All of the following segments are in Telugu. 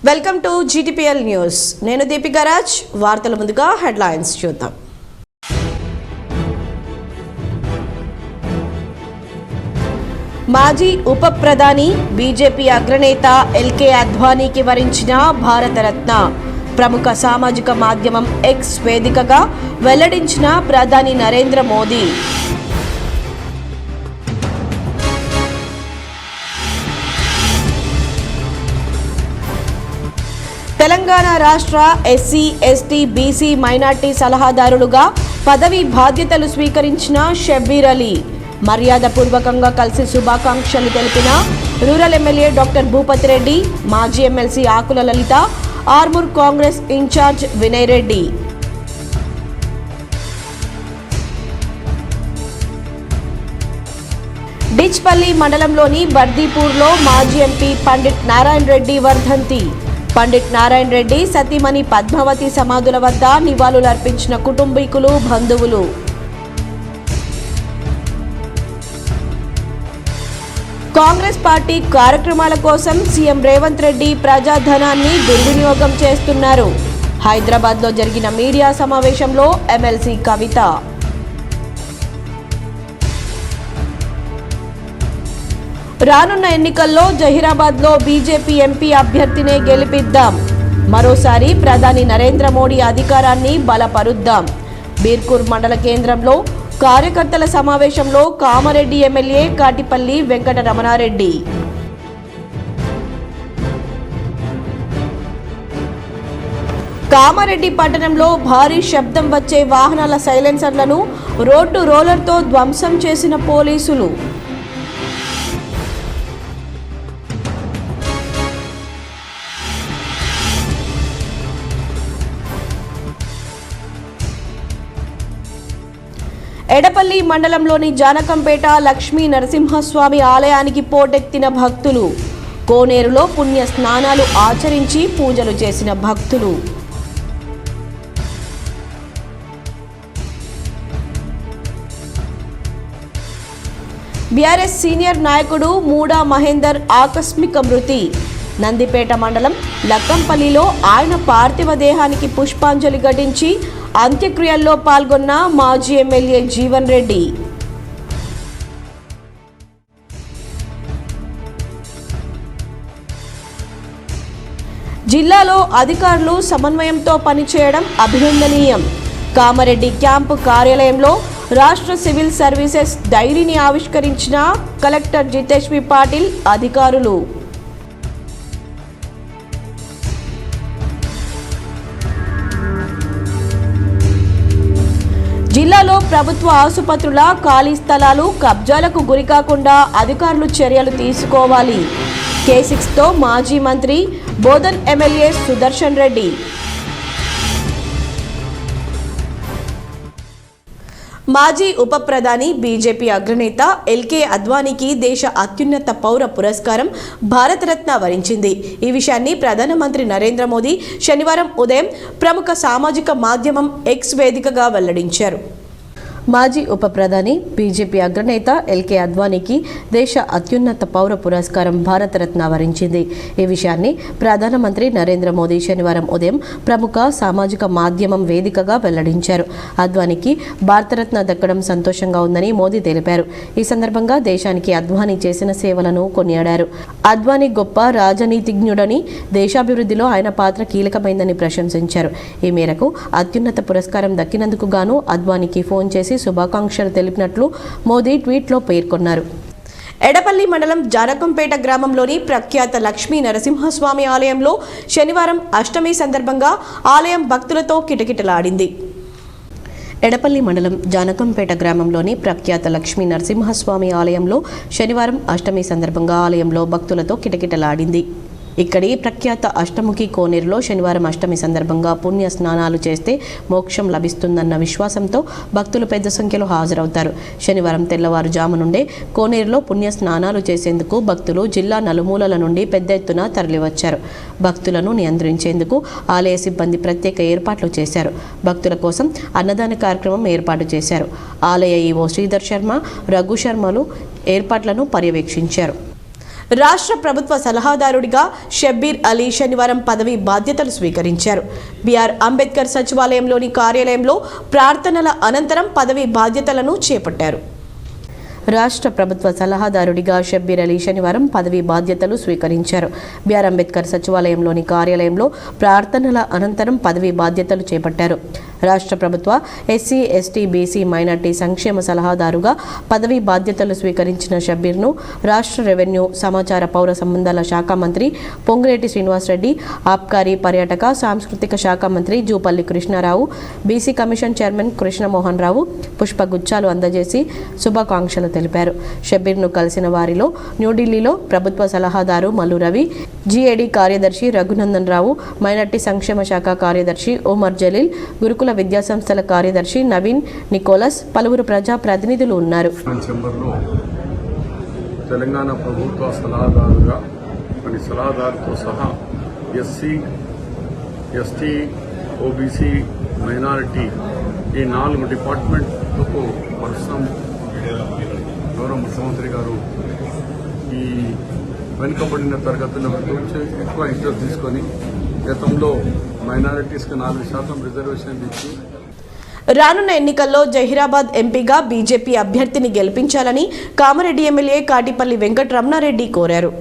Welcome to GTPL news. నేను దీపికా రాజ్. వార్తల ముందుగా హెడ్లైన్స్ చూద్దాం. మాజీ ఉప ప్రధాని బీజేపీ అగ్రనేత ఎల్కే అద్వానీకి వరించిన భారతరత్న. ప్రముఖ సామాజిక మాధ్యమం ఎక్స్ వేదికగా వెల్లడించిన ప్రధాని నరేంద్ర మోదీ. తెలంగాణ రాష్ట్ర ఎస్సీ, ఎస్టీ, బీసీ, మైనార్టీ సలహాదారులుగా పదవి బాధ్యతలు స్వీకరించిన షబ్బీర్ అలీ. మర్యాదపూర్వకంగా కలిసి శుభాకాంక్షలు తెలిపిన rural MLA doctor Bhupathi Reddy, మాజీ ఎమ్మెల్సీ ఆకుల లలిత, ఆర్మూర్ కాంగ్రెస్ ఇన్ఛార్జ్ వినయ్ రెడ్డి. డిచ్పల్లి మండలంలోని బర్దీపూర్లో మాజీ ఎంపీ పండిట్ నారాయణ రెడ్డి వర్ధంతి. పండిట్ నారాయణ రెడ్డి సతీమణి పద్మావతి సమాధుల వద్ద నివాళులర్పించిన కుటుంబీకులు, బంధువులు. కాంగ్రెస్ పార్టీ కార్యక్రమాల కోసం సీఎం రేవంత్ రెడ్డి ప్రజాధనాన్ని దుర్వినియోగం చేస్తున్నారు. హైదరాబాద్లో జరిగిన మీడియా సమావేశంలో ఎమ్మెల్సీ కవిత. రానున్న ఎన్నికల్లో జహీరాబాద్లో బీజేపీ ఎంపీ అభ్యర్థినే గెలిపిద్దాం. మరోసారి ప్రధాని నరేంద్ర మోడీ అధికారాన్ని బలపరుద్దాం. బీర్కూర్ మండల కేంద్రంలో కార్యకర్తల సమావేశంలో కామారెడ్డి ఎమ్మెల్యే కాటిపల్లి వెంకట రమణారెడ్డి. కామారెడ్డి పట్టణంలో భారీ శబ్దం వచ్చే వాహనాల సైలెన్సర్లను రోడ్డు రోలర్తో ధ్వంసం చేసిన పోలీసులు. ఎడపల్లి మండలంలోని జానకంపేట లక్ష్మీ నరసింహస్వామి ఆలయానికి పోటెత్తిన భక్తులు. కోనేరులో పుణ్య స్నానాలు ఆచరించి పూజలు చేసిన భక్తులు. బీఆర్ఎస్ సీనియర్ నాయకుడు మూడా మహేందర్ ఆకస్మిక మృతి. నందిపేట మండలం లక్కంపల్లిలో ఆయన పార్థివ దేహానికి పుష్పాంజలి ఘటించి అంత్యక్రియల్లో పాల్గొన్న మాజీ ఎమ్మెల్యే జీవన్ రెడ్డి. జిల్లాలో అధికారులు సమన్వయంతో పనిచేయడం అభినందనీయం. కామారెడ్డి క్యాంపు కార్యాలయంలో రాష్ట్ర సివిల్ సర్వీసెస్ డైరీని ఆవిష్కరించిన కలెక్టర్ జితేష్ వి పాటిల్, అధికారులు. జిల్లాలో ప్రభుత్వ ఆసుపత్రుల ఖాళీ స్థలాలు కబ్జాలకు గురికాకుండా అధికారులు చర్యలు తీసుకోవాలి. K6తో మాజీ మంత్రి బోధన్ ఎమ్మెల్యే సుదర్శన్ రెడ్డి. మాజీ ఉప ప్రధాని బీజేపీ అగ్రనేత ఎల్కే అద్వానీకి దేశ అత్యున్నత పౌర పురస్కారం భారతరత్న వరించింది. ఈ విషయాన్ని ప్రధానమంత్రి నరేంద్ర మోదీ శనివారం ఉదయం ప్రముఖ సామాజిక మాధ్యమం ఎక్స్ వేదికగా వెల్లడించారు. మాజీ ఉప ప్రధాని బీజేపీ అగ్రనేత ఎల్కే అద్వానీకి దేశ అత్యున్నత పౌర పురస్కారం భారతరత్న వరించింది. ఈ విషయాన్ని ప్రధానమంత్రి నరేంద్ర మోదీ శనివారం ఉదయం ప్రముఖ సామాజిక మాధ్యమం వేదికగా వెల్లడించారు. అద్వానీకి భారతరత్న దక్కడం సంతోషంగా ఉందని మోదీ తెలిపారు. ఈ సందర్భంగా దేశానికి అద్వానీ చేసిన సేవలను కొనియాడారు. అద్వానీ గొప్ప రాజనీతిజ్ఞుడని, దేశాభివృద్ధిలో ఆయన పాత్ర కీలకమైందని ప్రశంసించారు. ఈ మేరకు అత్యున్నత పురస్కారం దక్కినందుకు గాను అద్వానీకి ఫోన్ చేసి శుభాకాంక్షలు తెలిపినట్లు మోదీ ట్వీట్లో పేర్కొన్నారు. ఎడపల్లి మండలం జానకంపేట గ్రామంలోని ప్రఖ్యాత లక్ష్మీ నరసింహస్వామి ఆలయంలో శనివారం అష్టమి సందర్భంగా ఆలయం భక్తులతో కిటకిటలాడింది. ఎడపల్లి మండలం జానకంపేట గ్రామంలోని ప్రఖ్యాత లక్ష్మీ నరసింహస్వామి ఆలయంలో శనివారం అష్టమి సందర్భంగా ఆలయంలో భక్తులతో కిటకిటలాడింది. ఇక్కడి ప్రఖ్యాత అష్టముఖి కోనేరులో శనివారం అష్టమి సందర్భంగా పుణ్య స్నానాలు చేస్తే మోక్షం లభిస్తుందన్న విశ్వాసంతో భక్తులు పెద్ద సంఖ్యలో హాజరవుతారు. శనివారం తెల్లవారుజాము నుండే కోనేరులో పుణ్య స్నానాలు చేసేందుకు భక్తులు జిల్లా నలుమూలల నుండి పెద్ద ఎత్తున తరలివచ్చారు. భక్తులను నియంత్రించేందుకు ఆలయ సిబ్బంది ప్రత్యేక ఏర్పాట్లు చేశారు. భక్తుల కోసం అన్నదాన కార్యక్రమం ఏర్పాటు చేశారు. ఆలయ ఈవో శ్రీధర్ శర్మ, రఘు శర్మలు ఏర్పాట్లను పర్యవేక్షించారు. రాష్ట్ర ప్రభుత్వ సలహాదారుడిగా షబ్బీర్ అలీ శనివారం పదవి బాధ్యతలు స్వీకరించారు. బిఆర్ అంబేద్కర్ సచివాలయంలోని కార్యాలయంలో ప్రార్థనల అనంతరం పదవి బాధ్యతలను చేపట్టారు. రాష్ట్ర ప్రభుత్వ సలహాదారుడిగా షబ్బీర్ అలీ శనివారం పదవి బాధ్యతలు స్వీకరించారు. బిఆర్ అంబేద్కర్ సచివాలయంలోని కార్యాలయంలో ప్రార్థనల అనంతరం పదవి బాధ్యతలు చేపట్టారు. రాష్ట్ర ప్రభుత్వ ఎస్సీ, ఎస్టీ, బీసీ, మైనార్టీ సంక్షేమ సలహాదారుగా పదవి బాధ్యతలు స్వీకరించిన షబ్బీర్ను రాష్ట్ర రెవెన్యూ, సమాచార, పౌర సంబంధాల శాఖ మంత్రి పొంగులేటి శ్రీనివాసరెడ్డి, ఆబ్కారీ, పర్యాటక, సాంస్కృతిక శాఖ మంత్రి Jupally Krishnarao, BC commission chairman Krishnamohan Rao పుష్పగుచ్చాలు అందజేసి శుభాకాంక్షలు తెలిపారు. షబ్బీర్ను కలిసిన వారిలో న్యూఢిల్లీలో ప్రభుత్వ సలహాదారు మల్లు రవి, జీఏడీ కార్యదర్శి రఘునందన్ రావు, మైనార్టీ సంక్షేమ శాఖ కార్యదర్శి ఉమర్ జలీల్, గురుకుల విద్యాసంస్థల కార్యదర్శి నవీన్ నికోలస్, పలువురు ప్రజా ప్రతినిధులు ఉన్నారు. తెలంగాణ ప్రభుత్వ సలహాదారుగా మరియు సలహాదారుతో సహా ఎస్సీ, ఎస్టీ, ఓబీసీ, మైనారిటీ ఈ 4 డిపార్ట్మెంట్లకు వర్షం గౌరవ ముఖ్యమంత్రి గారు ఈ వెనుకబడిన తరగతుల గురించి ఎక్కువ ఇంట్రెస్ట్ తీసుకొని గతంలో మైనారిటీస్కి 4% రిజర్వేషన్ ఇచ్చి రానున్న ఎన్నికల్లో జహీరాబాద్ ఎంపీగా బీజేపీ అభ్యర్థిని గెలిపించాలని కామారెడ్డి ఎమ్మెల్యే కాటిపల్లి వెంకటరమణారెడ్డి కోరారు.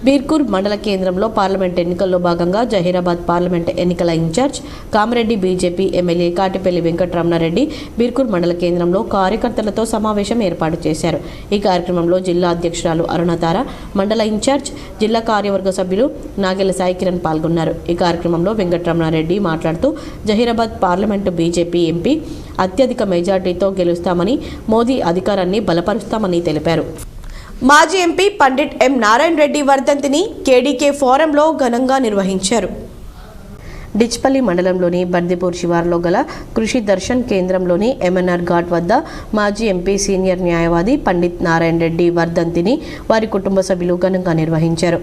బీర్కూర్ మండల కేంద్రంలో పార్లమెంట్ ఎన్నికల్లో భాగంగా జహీరాబాద్ పార్లమెంట్ ఎన్నికల incharge Kamareddy BJP MLA Katipally Venkataramanareddy Birkur మండల కేంద్రంలో కార్యకర్తలతో సమావేశం ఏర్పాటు చేశారు. ఈ కార్యక్రమంలో జిల్లా అధ్యక్షురాలు అరుణతార, మండల ఇన్ఛార్జ్, జిల్లా కార్యవర్గ సభ్యులు నాగెల సాయి కిరణ్ పాల్గొన్నారు. ఈ కార్యక్రమంలో వెంకటరమణారెడ్డి మాట్లాడుతూ జహీరాబాద్ పార్లమెంటు బీజేపీ ఎంపీ అత్యధిక మెజార్టీతో గెలుస్తామని, మోదీ అధికారాన్ని బలపరుస్తామని తెలిపారు. మాజీ ఎంపీ పండిట్ ఎం నారాయణ రెడ్డి వర్ధంతిని కేడీకే ఫోరంలో ఘనంగా నిర్వహించారు. డిచ్పల్లి మండలంలోని బందిపూర్ శివారులో గల కృషి దర్శన్ కేంద్రంలోని ఎంఎన్ఆర్ ఘాట్ వద్ద మాజీ ఎంపీ, సీనియర్ న్యాయవాది పండిట్ నారాయణ రెడ్డి వర్ధంతిని వారి కుటుంబ సభ్యులు ఘనంగా నిర్వహించారు.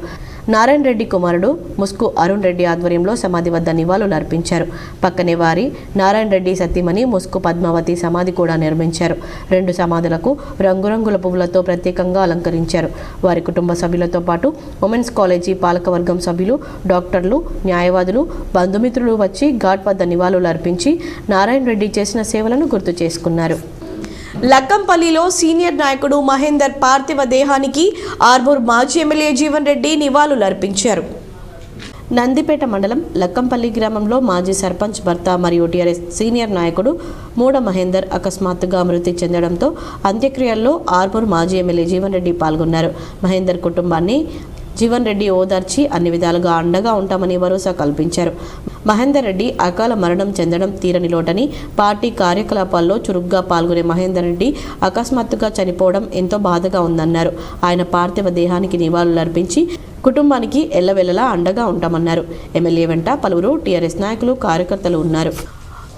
నారాయణ రెడ్డి కుమారుడు ముస్కు అరుణ్ రెడ్డి ఆధ్వర్యంలో సమాధి వద్ద నివాళులు అర్పించారు. పక్కనే వారి నారాయణ రెడ్డి సతీమణి ముస్కు పద్మావతి సమాధి కూడా నిర్మించారు. 2 సమాధులకు రంగురంగుల పువ్వులతో ప్రత్యేకంగా అలంకరించారు. వారి కుటుంబ సభ్యులతో పాటు ఉమెన్స్ కాలేజీ పాలకవర్గం సభ్యులు, డాక్టర్లు, న్యాయవాదులు, బంధుమిత్రులు వచ్చి ఘాట్ వద్ద నివాళులు అర్పించి నారాయణ రెడ్డి చేసిన సేవలను గుర్తు చేసుకున్నారు. లక్కంపల్లిలో సీనియర్ నాయకుడు మహేందర్ పార్థివ దేహానికి ఆర్మూర్ మాజీ ఎమ్మెల్యే జీవన్ రెడ్డి నివాళులు అర్పించారు. నందిపేట మండలం లక్కంపల్లి గ్రామంలో మాజీ సర్పంచ్ భర్త మరియు టీఆర్ఎస్ సీనియర్ నాయకుడు మూడ మహేందర్ అకస్మాత్తుగా మృతి చెందడంతో అంత్యక్రియల్లో ఆర్మూర్ మాజీ ఎమ్మెల్యే జీవన్ రెడ్డి పాల్గొన్నారు. మహేందర్ కుటుంబాన్ని జీవన్ రెడ్డి ఓదార్చి అన్ని విధాలుగా అండగా ఉంటామని భరోసా కల్పించారు. మహేందర్ రెడ్డి అకాల మరణం చెందడం తీరని లోటని, పార్టీ కార్యకలాపాల్లో చురుగ్గా పాల్గొనే మహేందర్ రెడ్డి అకస్మాత్తుగా చనిపోవడం ఎంతో బాధగా ఉందన్నారు. ఆయన పార్థివ దేహానికి నివాళులు అర్పించి కుటుంబానికి ఎల్లవెల్లలా అండగా ఉంటామన్నారు. ఎమ్మెల్యే వెంట పలువురు టీఆర్ఎస్ నాయకులు, కార్యకర్తలు ఉన్నారు.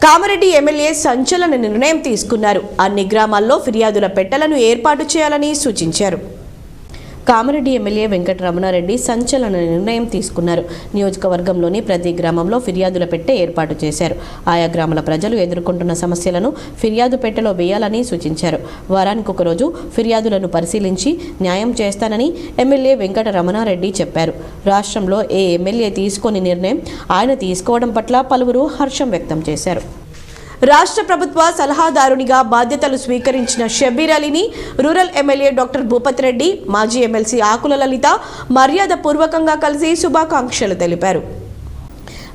కామారెడ్డి ఎమ్మెల్యే సంచలన నిర్ణయం తీసుకున్నారు. అన్ని గ్రామాల్లో ఫిర్యాదుల పెట్టెలను ఏర్పాటు చేయాలని సూచించారు. కామారెడ్డి ఎమ్మెల్యే వెంకటరమణారెడ్డి సంచలన నిర్ణయం తీసుకున్నారు. నియోజకవర్గంలోని ప్రతి గ్రామంలో ఫిర్యాదుల పెట్టె ఏర్పాటు చేశారు. ఆయా గ్రామాల ప్రజలు ఎదుర్కొంటున్న సమస్యలను ఫిర్యాదు పెట్టెలో వేయాలని సూచించారు. వారానికి ఒకరోజు ఫిర్యాదులను పరిశీలించి న్యాయం చేస్తానని ఎమ్మెల్యే వెంకటరమణారెడ్డి చెప్పారు. రాష్ట్రంలో ఏ ఎమ్మెల్యే తీసుకోని నిర్ణయం ఆయన తీసుకోవడం పట్ల పలువురు హర్షం వ్యక్తం చేశారు. రాష్ట్ర ప్రభుత్వ సలహాదారునిగా బాధ్యతలు స్వీకరించిన షబ్బీర్ అలీని rural MLA doctor Bhupath Reddy, మాజీ ఎమ్మెల్సీ ఆకుల లలిత మర్యాదపూర్వకంగా కలిసి శుభాకాంక్షలు తెలిపారు.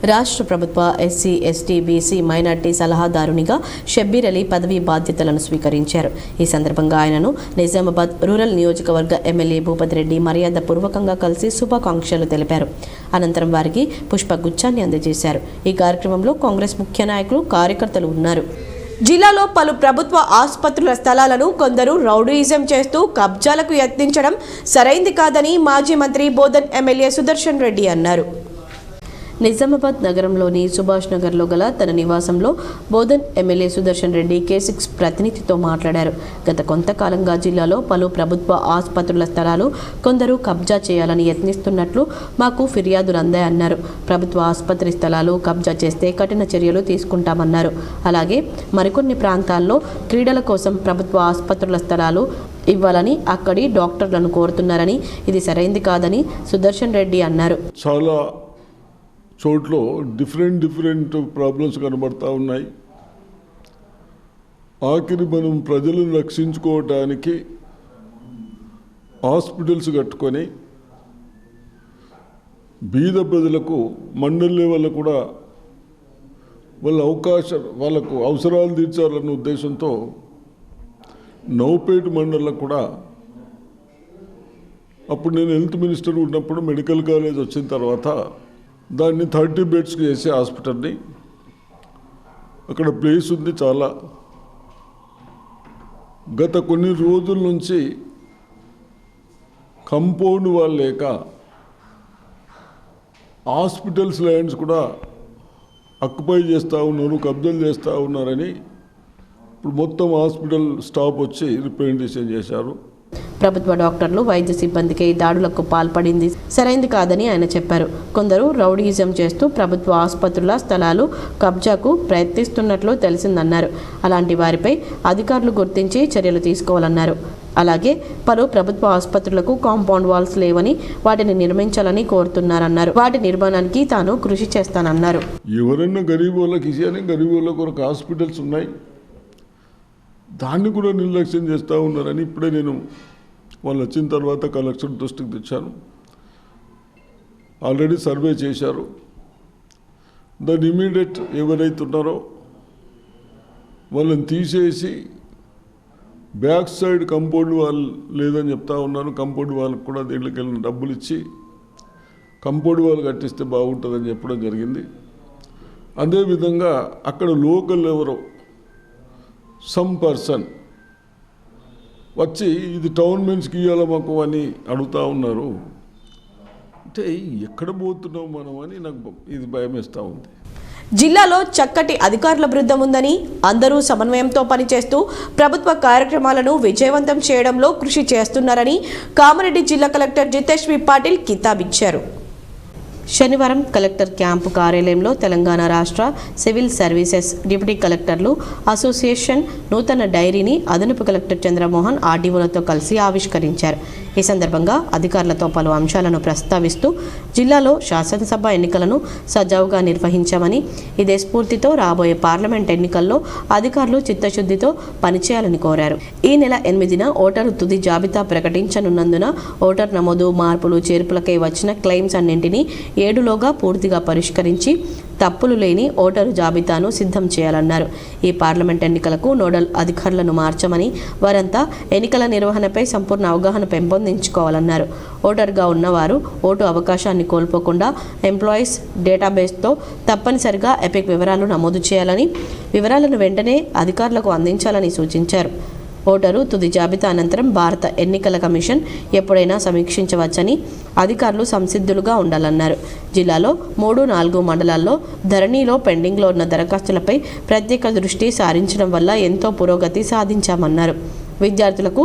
రాష్ట్ర ప్రభుత్వ ఎస్సీ, ఎస్టీ, బీసీ, మైనార్టీ సలహాదారునిగా షబ్బీర్ అలీ పదవీ బాధ్యతలను స్వీకరించారు. ఈ సందర్భంగా ఆయనను నిజామాబాద్ రూరల్ నియోజకవర్గ ఎమ్మెల్యే భూపత్ రెడ్డి మర్యాదపూర్వకంగా కలిసి శుభాకాంక్షలు తెలిపారు. అనంతరం వారికి పుష్పగుచ్చాన్ని అందజేశారు. ఈ కార్యక్రమంలో కాంగ్రెస్ ముఖ్య నాయకులు, కార్యకర్తలు ఉన్నారు. జిల్లాలో పలు ప్రభుత్వ ఆసుపత్రుల స్థలాలను కొందరు రౌడీయిజం చేస్తూ కబ్జాలకు యత్నించడం సరైంది కాదని మాజీ మంత్రి బోధన్ ఎమ్మెల్యే సుదర్శన్ రెడ్డి అన్నారు. నిజామాబాద్ నగరంలోని సుభాష్ నగర్లో గల తన నివాసంలో బోధన్ ఎమ్మెల్యే సుదర్శన్ రెడ్డి K6 ప్రతినిధితో మాట్లాడారు. గత కొంతకాలంగా జిల్లాలో పలు ప్రభుత్వ ఆసుపత్రుల స్థలాలు కొందరు కబ్జా చేయాలని యత్నిస్తున్నట్లు మాకు ఫిర్యాదులు అందాయన్నారు. ప్రభుత్వ ఆసుపత్రి స్థలాలు కబ్జా చేస్తే కఠిన చర్యలు తీసుకుంటామన్నారు. అలాగే మరికొన్ని ప్రాంతాల్లో క్రీడల కోసం ప్రభుత్వ ఆసుపత్రుల స్థలాలు ఇవ్వాలని అక్కడి డాక్టర్లను కోరుతున్నారని ఇది సరైంది కాదని సుదర్శన్ రెడ్డి అన్నారు. చాలా చోట్ల డిఫరెంట్ ప్రాబ్లమ్స్ కనబడతా ఉన్నాయి. ఆఖరి మనం ప్రజలను రక్షించుకోవడానికి హాస్పిటల్స్ కట్టుకొని బీద ప్రజలకు మండల లెవెల్లో కూడా వాళ్ళకు అవసరాలు తీర్చాలన్న ఉద్దేశంతో నౌపేట మండలంలో కూడా అప్పుడు నేను హెల్త్ మినిస్టర్ ఉన్నప్పుడు మెడికల్ కాలేజ్ వచ్చిన తర్వాత దాన్ని 30 బెడ్స్కి చేసే హాస్పిటల్ని అక్కడ ప్లేస్ ఉంది చాలా. గత కొన్ని రోజుల నుంచి కంపౌండ్ వాళ్ళు లేక హాస్పిటల్స్ ల్యాండ్స్ కూడా ఆక్యుపై చేస్తూ ఉన్నారు, కబ్జాలు చేస్తూ ఉన్నారని ఇప్పుడు మొత్తం హాస్పిటల్ స్టాఫ్ వచ్చి రిప్రజెంటేషన్ చేశారు. ప్రభుత్వ డాక్టర్లు వైద్య సిబ్బందికి దాడులకు పాల్పడింది సరైంది కాదని ఆయన చెప్పారు. కొందరు రౌడీయిజం చేస్తూ ప్రభుత్వ ఆసుపత్రుల స్థలాలు కబ్జాకు ప్రయత్నిస్తున్నట్లు తెలిసిందన్నారు. అలాంటి వారిపై అధికారులు గుర్తించి చర్యలు తీసుకోవాలన్నారు. అలాగే పలు ప్రభుత్వ ఆసుపత్రులకు కాంపౌండ్ వాల్స్ లేవని వాటిని నిర్మించాలని కోరుతున్నారన్నారు. వాటి నిర్మాణానికి తాను కృషి చేస్తానన్నారు. ఎవరైనా గరీబ్ వాళ్ళకి ఇచ్చారని గరీబ్ వాళ్ళ కొరకు హాస్పిటల్స్ ఉన్నాయి, దాన్ని కూడా నిర్లక్ష్యం చేస్తూ ఉన్నారని ఇప్పుడే నేను వాళ్ళు వచ్చిన తర్వాత కలెక్టర్ దృష్టికి తెచ్చాను. ఆల్రెడీ సర్వే చేశారు. దాని ఇమీడియట్ ఎవరైతే ఉన్నారో వాళ్ళని తీసేసి బ్యాక్ సైడ్ కంపౌండ్ వాల్ లేదని చెప్తా ఉన్నారు. కంపౌండ్ వాళ్ళకి కూడా దీంట్లోకి వెళ్ళిన డబ్బులు ఇచ్చి కంపౌండ్ వాల్ కట్టిస్తే బాగుంటుందని చెప్పడం జరిగింది. అదేవిధంగా అక్కడ లోకల్ ఎవరో సమ్ పర్సన్ వచ్చి ఇది టౌన్ మెన్స్కి ఇవ్వాలి మాకు అని అడుగుతూ ఉన్నారు. అంటే ఎక్కడ పోతున్నాం మనం అని నాకు ఇది భయం వేస్తూ ఉంది. జిల్లాలో చక్కటి అధికారుల బృందం ఉందని, అందరూ సమన్వయంతో పనిచేస్తూ ప్రభుత్వ కార్యక్రమాలను విజయవంతం చేయడంలో కృషి చేస్తున్నారని కామారెడ్డి జిల్లా కలెక్టర్ జితేష్ వి పాటిల్ కితాబిచ్చారు. శనివారం కలెక్టర్ క్యాంపు కార్యాలయంలో తెలంగాణ రాష్ట్ర సివిల్ సర్వీసెస్ డిప్యూటీ కలెక్టర్లు అసోసియేషన్ నూతన డైరీని అదనపు కలెక్టర్ చంద్రమోహన్ ఆర్డీఓలతో కలిసి ఆవిష్కరించారు. ఈ సందర్భంగా అధికారులతో పలు అంశాలను ప్రస్తావిస్తూ జిల్లాలో శాసనసభ ఎన్నికలను సజావుగా నిర్వహించామని, ఇదే స్ఫూర్తితో రాబోయే పార్లమెంట్ ఎన్నికల్లో అధికారులు చిత్తశుద్ధితో పనిచేయాలని కోరారు. ఈ నెల 8న ఓటరు తుది జాబితా ప్రకటించనున్నందున ఓటర్ నమోదు, మార్పులు, చేర్పులకై వచ్చిన క్లెయిమ్స్ అన్నింటినీ 7లోగా పూర్తిగా పరిష్కరించి తప్పులు లేని ఓటరు జాబితాను సిద్ధం చేయాలన్నారు. ఈ పార్లమెంట్ ఎన్నికలకు నోడల్ అధికారులను మార్చమని, వారంతా ఎన్నికల నిర్వహణపై సంపూర్ణ అవగాహన పెంపొందించుకోవాలన్నారు. ఓటర్గా ఉన్నవారు ఓటు అవకాశాన్ని కోల్పోకుండా ఎంప్లాయీస్ డేటాబేస్తో తప్పనిసరిగా ఎపిక్ వివరాలు నమోదు చేయాలని, వివరాలను వెంటనే అధికారులకు అందించాలని సూచించారు. ఓటరు తుది జాబితా అనంతరం భారత ఎన్నికల కమిషన్ ఎప్పుడైనా సమీక్షించవచ్చని, అధికారులు సంసిద్ధులుగా ఉండాలన్నారు. జిల్లాలో 3, 4 మండలాల్లో ధరణిలో పెండింగ్లో ఉన్న దరఖాస్తులపై ప్రత్యేక దృష్టి సారించడం వల్ల ఎంతో పురోగతి సాధించామన్నారు. విద్యార్థులకు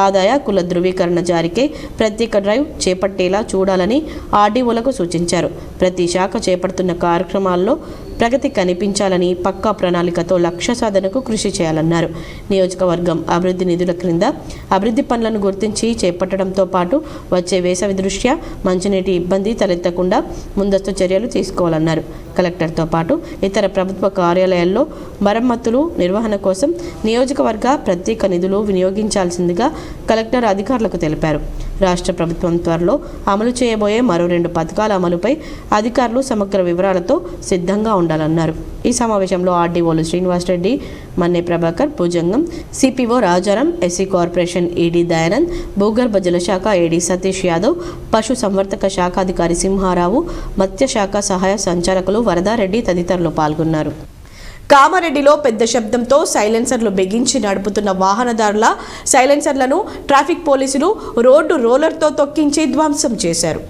ఆదాయ కుల ధృవీకరణ జారీకే ప్రత్యేక డ్రైవ్ చేపట్టేలా చూడాలని ఆర్డీఓలకు సూచించారు. ప్రతి శాఖ చేపడుతున్న కార్యక్రమాల్లో ప్రగతి కనిపించాలని, పక్కా ప్రణాళికతో లక్ష్య సాధనకు కృషి చేయాలన్నారు. నియోజకవర్గం అభివృద్ధి నిధుల క్రింద అభివృద్ధి పనులను గుర్తించి చేపట్టడంతో పాటు వచ్చే వేసవి దృష్ట్యా మంచినీటి ఇబ్బంది తలెత్తకుండా ముందస్తు చర్యలు తీసుకోవాలన్నారు. కలెక్టర్తో పాటు ఇతర ప్రభుత్వ కార్యాలయాల్లో మరమ్మతులు నిర్వహణ కోసం నియోజకవర్గ ప్రత్యేక నిధులు వినియోగించాల్సిందిగా కలెక్టర్ అధికారులకు తెలిపారు. రాష్ట్ర ప్రభుత్వం త్వరలో అమలు చేయబోయే మరో 2 పథకాల అమలుపై అధికారులు సమగ్ర వివరాలతో సిద్ధంగా ఉండాలన్నారు. ఈ సమావేశంలో ఆర్డీఓలు Srinivasareddy, Manne Prabhakar, Bhujangam, CPO Rajaram, SC corporation ED Dayanand, భూగర్భ జలశాఖ ఏడీ సతీష్ యాదవ్, పశు సంవర్ధక శాఖాధికారి సింహారావు, మత్స్యశాఖ సహాయ సంచాలకులు వరదారెడ్డి తదితరులు పాల్గొన్నారు. కామారెడ్డిలో పెద్ద శబ్దంతో సైలెన్సర్లు బిగించి నడుపుతున్న వాహనదారుల సైలెన్సర్లను ట్రాఫిక్ పోలీసులు రోడ్డు రోలర్తో తొక్కించి ధ్వంసం చేశారు.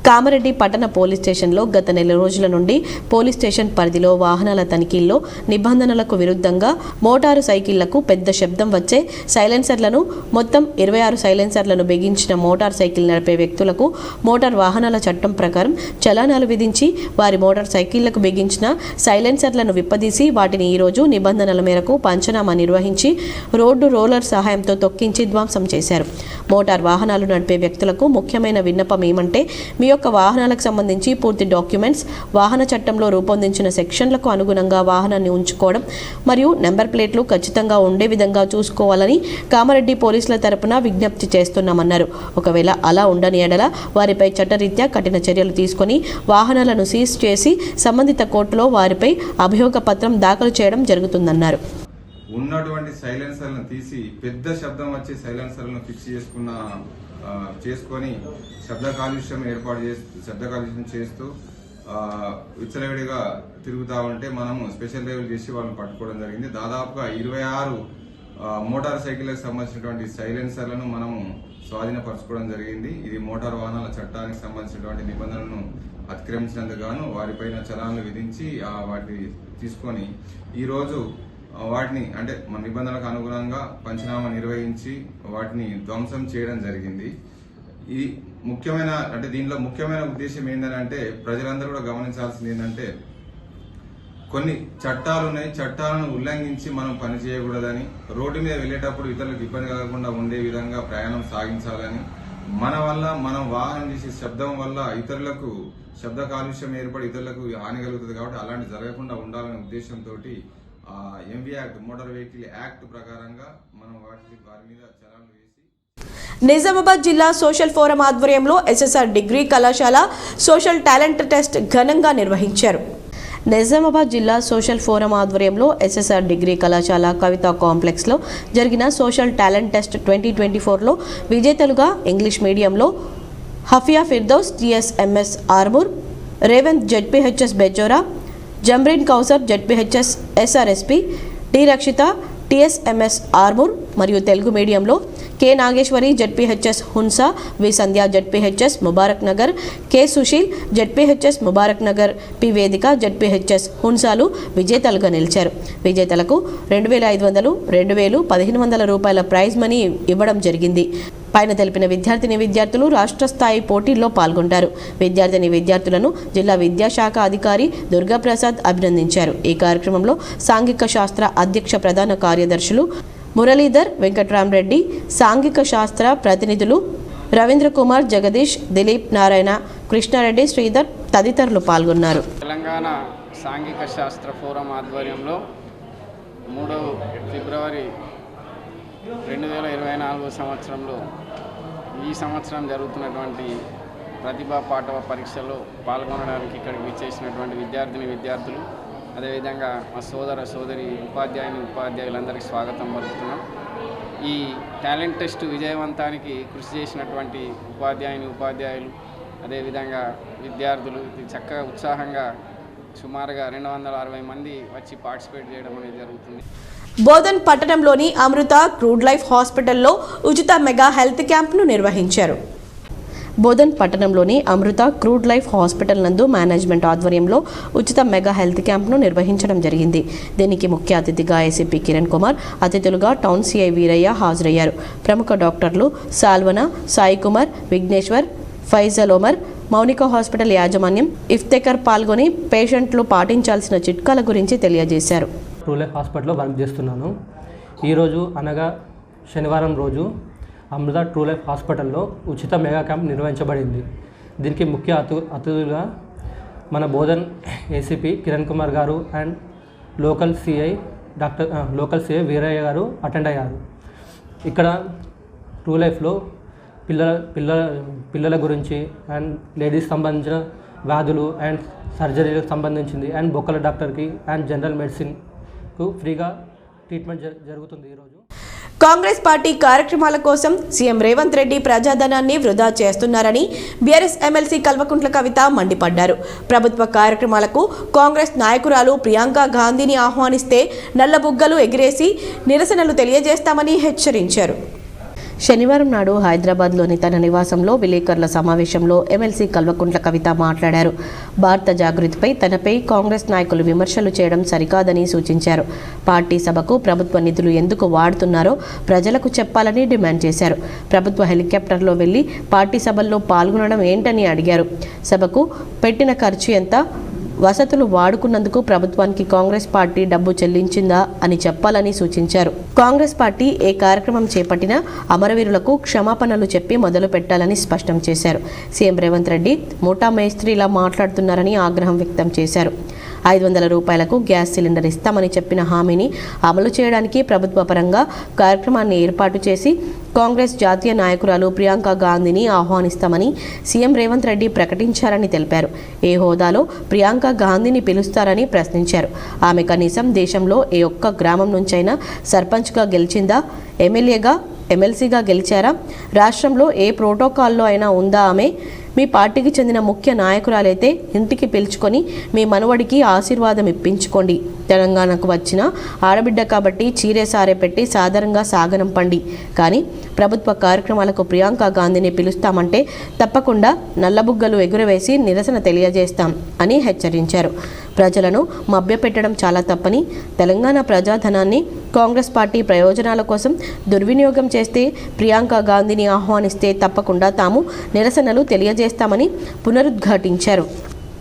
కామారెడ్డి పట్టణ పోలీస్ స్టేషన్లో గత నెల రోజుల నుండి పోలీస్ స్టేషన్ పరిధిలో వాహనాల తనిఖీల్లో నిబంధనలకు విరుద్ధంగా మోటారు సైకిళ్లకు పెద్ద శబ్దం వచ్చే సైలెన్సర్లను మొత్తం 26 సైలెన్సర్లను బిగించిన మోటార్ సైకిల్ నడిపే వ్యక్తులకు మోటార్ వాహనాల చట్టం ప్రకారం చలానాలు విధించి వారి మోటార్ సైకిళ్లకు బిగించిన సైలెన్సర్లను విప్పదీసి వాటిని ఈరోజు నిబంధనల మేరకు పంచనామా నిర్వహించి రోడ్డు రోలర్ సహాయంతో తొక్కించి ధ్వంసం చేశారు. మోటార్ వాహనాలు నడిపే వ్యక్తులకు ముఖ్యమైన విన్నపం ఏమంటే మీ యొక్క వాహనాలకు సంబంధించి పూర్తి డాక్యుమెంట్స్, వాహన చట్టంలో రూపొందించిన సెక్షన్లకు అనుగుణంగా వాహనాన్ని ఉంచుకోవడం మరియు నెంబర్ ప్లేట్లు ఖచ్చితంగా ఉండే విధంగా చూసుకోవాలని కామారెడ్డి పోలీసుల తరపున విజ్ఞప్తి చేస్తున్నామన్నారు. ఒకవేళ అలా ఉండని ఎడల వారిపై చట్టరీత్యా కఠిన చర్యలు తీసుకొని వాహనాలను సీజ్ చేసి సంబంధిత కోర్టులో వారిపై అభియోగ పత్రం దాఖలు చేయడం జరుగుతుందన్నారు. ఉన్నటువంటి సైలెన్సర్లను తీసి పెద్ద శబ్దం వచ్చే సైలెన్సర్లను ఫిక్స్ చేసుకొని శబ్ద కాలుష్యం చేస్తూ విచ్చలవిడిగా తిరుగుతూ ఉంటే మనము స్పెషల్ డ్రైవ్లు చేసి వాళ్ళని పట్టుకోవడం జరిగింది. దాదాపుగా 26 మోటార్ సైకిళ్లకు సంబంధించినటువంటి సైలెన్సర్లను మనము స్వాధీనపరచుకోవడం జరిగింది. ఇది మోటార్ వాహనాల చట్టానికి సంబంధించినటువంటి నిబంధనలను అతిక్రమించినందుకు గాను వారిపైన చలాన్లు విధించి వాటిని తీసుకొని ఈరోజు వాటిని అంటే మన నిబంధనలకు అనుగుణంగా పంచనామా నిర్వహించి వాటిని ధ్వంసం చేయడం జరిగింది. ఇది ముఖ్యమైన అంటే దీనిలో ముఖ్యమైన ఉద్దేశం ఏంటంటే ప్రజలందరూ కూడా గమనించాల్సింది ఏంటంటే కొన్ని చట్టాలు ఉన్నాయి, చట్టాలను ఉల్లంఘించి మనం పని చేయకూడదని, రోడ్డు మీద వెళ్లేటప్పుడు ఇతరులకు ఇబ్బంది కలగకుండా ఉండే విధంగా ప్రయాణం సాగించాలని, మన వల్ల మనం వాహనం చేసే శబ్దం వల్ల ఇతరులకు శబ్ద కాలుష్యం ఏర్పడి ఇతరులకు హాని కలుగుతుంది కాబట్టి అలాంటి జరగకుండా ఉండాలనే ఉద్దేశంతో MV act motor vehicle act ప్రకారంగా మనం వారి మీద చలాన్లు వేసి నిజామాబాద్ జిల్లా సోషల్ ఫోరం ఆధ్వర్యంలో ఎస్ఎస్ఆర్ డిగ్రీ కళాశాల సోషల్ టాలెంట్ టెస్ట్ ఘనంగా నిర్వహించారు. నిజామాబాద్ జిల్లా సోషల్ ఫోరం ఆధ్వర్యంలో ఎస్ఎస్ఆర్ డిగ్రీ కళాశాల కవితా కాంప్లెక్స్లో జరిగిన సోషల్ టాలెంట్ టెస్ట్ 2024లో విజేతలుగా ఇంగ్లీష్ మీడియంలో Hafia Firdous TSMS Armoor, Revanth ZPHS Bejora, Jamreen Kausar ZPHS SRSP, D Rakshitha TSMS Armoor మరియు తెలుగు మీడియంలో K Nageswari ZPHS Hunsa, V Sandhya ZPHS Mubarak Nagar, K Susheel ZPHS Mubarak Nagar, P Vedika ZPHS హున్సాలు విజేతలుగా నిలిచారు. విజేతలకు 2,500, 2,000, 1,500 రూపాయల ప్రైజ్ మనీ ఇవ్వడం జరిగింది. పైన తెలిపిన విద్యార్థులు రాష్ట్ర స్థాయి పోటీల్లో పాల్గొంటారు. విద్యార్థులను జిల్లా విద్యాశాఖ అధికారి దుర్గాప్రసాద్ అభినందించారు. ఈ కార్యక్రమంలో సాంఘిక శాస్త్ర అధ్యక్ష ప్రధాన కార్యదర్శులు మురళీధర్, వెంకట్రామరెడ్డి, సాంఘిక శాస్త్ర ప్రతినిధులు రవీంద్ర కుమార్, జగదీష్, దిలీప్, నారాయణ, కృష్ణారెడ్డి, శ్రీధర్ తదితరులు పాల్గొన్నారు. తెలంగాణ సాంఘిక శాస్త్ర ఫోరం ఆధ్వర్యంలో 3 ఫిబ్రవరి 2024 సంవత్సరంలో ఈ సంవత్సరం జరుగుతున్నటువంటి ప్రతిభా పాఠవ పరీక్షలో పాల్గొనడానికి ఇక్కడికి విచ్చేసినటువంటి విద్యార్థులు, అదేవిధంగా మా సోదరి ఉపాధ్యాయులందరికీ స్వాగతం పలుకుతున్నాం. ఈ టాలెంట్ టెస్ట్ విజయవంతానికి కృషి చేసినటువంటి ఉపాధ్యాయులు, అదేవిధంగా విద్యార్థులు చక్కగా ఉత్సాహంగా సుమారుగా 260 మంది వచ్చి పార్టిసిపేట్ చేయడం అనేది జరుగుతుంది. బోధన్ పట్టణంలోని అమృత క్రూడ్ లైఫ్ హాస్పిటల్లో ఉచిత మెగా హెల్త్ క్యాంప్ను నిర్వహించారు. బోధన్ పట్టణంలోని అమృత క్రూడ్ లైఫ్ హాస్పిటల్ నందు మేనేజ్మెంట్ ఆధ్వర్యంలో ఉచిత మెగా హెల్త్ క్యాంప్ను నిర్వహించడం జరిగింది. దీనికి ముఖ్య అతిథిగా ఏసీపీ కిరణ్ కుమార్, అతిథులుగా టౌన్ సిఐ వీరయ్య హాజరయ్యారు. ప్రముఖ డాక్టర్లు సాల్వన, సాయి కుమార్, విఘ్నేశ్వర్, ఫైజల్ ఒమర్, మౌనిక హాస్పిటల్ యాజమాన్యం ఇఫ్తెకర్ పాల్గొని పేషెంట్లు పాటించాల్సిన చిట్కాల గురించి తెలియజేశారు. ట్రూ లైఫ్ హాస్పిటల్లో వర్క్ చేస్తున్నాను. ఈరోజు అనగా శనివారం రోజు అమృత ట్రూ లైఫ్ హాస్పిటల్లో ఉచిత మెగా క్యాంప్ నిర్వహించబడింది. దీనికి ముఖ్య అతిథులుగా మన బోధన్ ఏసీపీ కిరణ్ కుమార్ గారు అండ్ లోకల్ సిఐ వీరయ్య గారు అటెండ్ అయ్యారు. ఇక్కడ ట్రూ లైఫ్లో పిల్లల గురించి అండ్ లేడీస్ సంబంధించిన వ్యాధులు అండ్ సర్జరీలకు సంబంధించింది అండ్ బొక్కల డాక్టర్కి అండ్ జనరల్ మెడిసిన్కు ఫ్రీగా ట్రీట్మెంట్ జరుగుతుంది. ఈరోజు కాంగ్రెస్ పార్టీ కార్యక్రమాల కోసం సీఎం రేవంత్ రెడ్డి ప్రజాధనాన్ని వృధా చేస్తున్నారని బీఆర్ఎస్ ఎమ్మెల్సీ కల్వకుంట్ల కవిత మండిపడ్డారు. ప్రభుత్వ కార్యక్రమాలకు కాంగ్రెస్ నాయకురాలు ప్రియాంక గాంధీని ఆహ్వానిస్తే నల్లబుగ్గలు ఎగిరేసి నిరసనలు తెలియజేస్తామని హెచ్చరించారు. శనివారం నాడు హైదరాబాద్లోని తన నివాసంలో విలేకరుల సమావేశంలో ఎమ్మెల్సీ కల్వకుంట్ల కవిత మాట్లాడారు. భారత జాగృతిపై తనపై కాంగ్రెస్ నాయకులు విమర్శలు చేయడం సరికాదని సూచించారు. పార్టీ సభకు ప్రభుత్వ నిధులు ఎందుకు వాడుతున్నారో ప్రజలకు చెప్పాలని డిమాండ్ చేశారు. ప్రభుత్వ హెలికాప్టర్లో వెళ్లి పార్టీ సభల్లో పాల్గొనడం ఏంటని అడిగారు. సభకు పెట్టిన ఖర్చు ఎంత, వసతులు వాడుకున్నందుకు ప్రభుత్వానికి కాంగ్రెస్ పార్టీ డబ్బు చెల్లించిందా అని చెప్పాలని సూచించారు. కాంగ్రెస్ పార్టీ ఏ కార్యక్రమం చేపట్టినా అమరవీరులకు క్షమాపణలు చెప్పి మొదలు పెట్టాలని స్పష్టం చేశారు. సీఎం రేవంత్ రెడ్డి ముఠా మేస్త్రీలా మాట్లాడుతున్నారని ఆగ్రహం వ్యక్తం చేశారు. 500 రూపాయలకు గ్యాస్ సిలిండర్ ఇస్తామని చెప్పిన హామీని అమలు చేయడానికి ప్రభుత్వ పరంగా కార్యక్రమాన్ని ఏర్పాటు చేసి కాంగ్రెస్ జాతీయ నాయకురాలు ప్రియాంక గాంధీని ఆహ్వానిస్తామని సీఎం రేవంత్ రెడ్డి ప్రకటించారని తెలిపారు. ఏ హోదాలో ప్రియాంక గాంధీని పిలుస్తారని ప్రశ్నించారు. ఆమె కనీసం దేశంలో ఏ ఒక్క గ్రామం నుంచైనా సర్పంచ్గా గెలిచిందా, ఎమ్మెల్యేగా, ఎమ్మెల్సీగా గెలిచారా, రాష్ట్రంలో ఏ ప్రోటోకాల్లో అయినా ఉందా? ఆమె మీ పార్టీకి చెందిన ముఖ్య నాయకురాలైతే ఇంటికి పిలుచుకొని మీ మనవడికి ఆశీర్వాదం ఇప్పించుకోండి. తెలంగాణకు వచ్చిన ఆడబిడ్డ కాబట్టి చీరే సారే పెట్టి సాధారణంగా సాగనంపండి. కానీ ప్రభుత్వ కార్యక్రమాలకు ప్రియాంక గాంధీని పిలుస్తామంటే తప్పకుండా నల్లబుగ్గలు ఎగురవేసి నిరసన తెలియజేస్తాం అని హెచ్చరించారు. ప్రజలను మభ్యపెట్టడం చాలా తప్పని, తెలంగాణ ప్రజాధనాన్ని కాంగ్రెస్ పార్టీ ప్రయోజనాల కోసం దుర్వినియోగం చేస్తే ప్రియాంక గాంధీని ఆహ్వానిస్తే తప్పకుండా తాము నిరసనలు తెలియజేస్తామని పునరుద్ఘాటించారు.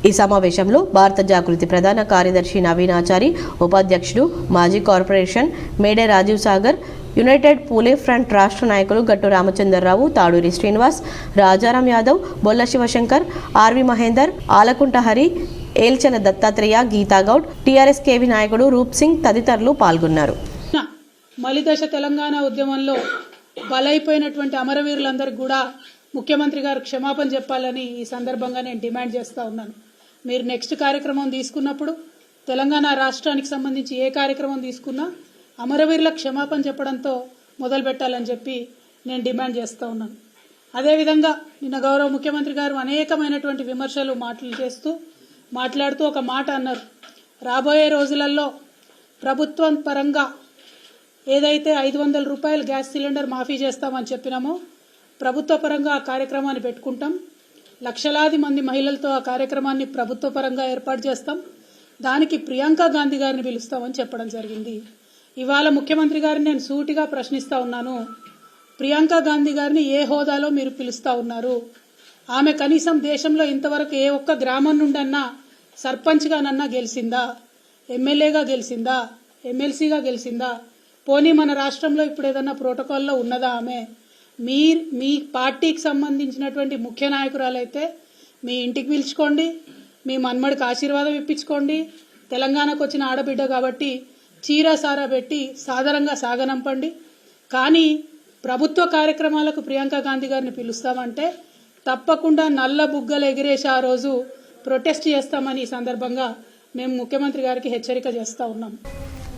ఈ సమావేశంలో భారత జాగృతి ప్రధాన కార్యదర్శి నవీన్ ఆచారి, ఉపాధ్యక్షుడు మాజీ corporation Mede Rajiv Sagar, united Phule front రాష్ట్ర నాయకులు Gattu Ramachandrarao, Taduri Srinivas, Rajaram Yadav, Bolla Shivashankar, RV Mahender, Alakunta Hari, Elchala Dattatreya, Geethagoud, TRS KV నాయకుడు రూప్ సింగ్ తదితరులు పాల్గొన్నారు. మలిదశ తెలంగాణ ఉద్యమంలో బలైపోయినటువంటి అమరవీరులందరికీ కూడా ముఖ్యమంత్రి గారు క్షమాపణ చెప్పాలని ఈ సందర్భంగా నేను డిమాండ్ చేస్తూ ఉన్నాను. మీరు నెక్స్ట్ కార్యక్రమం తీసుకున్నప్పుడు తెలంగాణ రాష్ట్రానికి సంబంధించి ఏ కార్యక్రమం తీసుకున్నా అమరవీరులకు క్షమాపణ చెప్పడంతో మొదలు పెట్టాలని చెప్పి నేను డిమాండ్ చేస్తూ ఉన్నాను. అదేవిధంగా నిన్న గౌరవ ముఖ్యమంత్రి గారు అనేకమైనటువంటి విమర్శలు మాట్లాడుతూ ఒక మాట అన్నారు. రాబోయే రోజులలో ప్రభుత్వం పరంగా ఏదైతే 500 రూపాయలు గ్యాస్ సిలిండర్ మాఫీ చేస్తామని చెప్పినామో ప్రభుత్వ పరంగా ఆ కార్యక్రమాన్ని పెట్టుకుంటాం. లక్షలాది మంది మహిళలతో ఆ కార్యక్రమాన్ని ప్రభుత్వ పరంగా ఏర్పాటు చేస్తాం. దానికి ప్రియాంక గాంధీ గారిని పిలుస్తామని చెప్పడం జరిగింది. ఇవాళ ముఖ్యమంత్రి గారిని నేను సూటిగా ప్రశ్నిస్తూ ఉన్నాను. ప్రియాంక గాంధీ గారిని ఏ హోదాలో మీరు పిలుస్తూ ఉన్నారు? ఆమె కనీసం దేశంలో ఇంతవరకు ఏ ఒక్క గ్రామం నుండన్నా సర్పంచ్గానన్నా గెలిచిందా? ఎమ్మెల్యేగా గెలిచిందా? ఎమ్మెల్సీగా గెలిచిందా? పోనీ మన రాష్ట్రంలో ఇప్పుడు ఏదన్నా ప్రోటోకాల్లో ఉన్నదా ఆమె? మీ పార్టీకి సంబంధించినటువంటి ముఖ్య నాయకురాలైతే మీ ఇంటికి పిలుచుకోండి, మీ మన్మడికి ఆశీర్వాదం ఇప్పించుకోండి. తెలంగాణకు వచ్చిన ఆడబిడ్డ కాబట్టి చీరా సారా పెట్టి సాధారణంగా సాగనంపండి. కానీ ప్రభుత్వ కార్యక్రమాలకు ప్రియాంక గాంధీ గారిని పిలుస్తామంటే తప్పకుండా నల్ల బుగ్గలు ఎగిరేసి ఆ రోజు ప్రొటెస్ట్ చేస్తామని ఈ సందర్భంగా మేము ముఖ్యమంత్రి గారికి హెచ్చరిక చేస్తూ ఉన్నాం.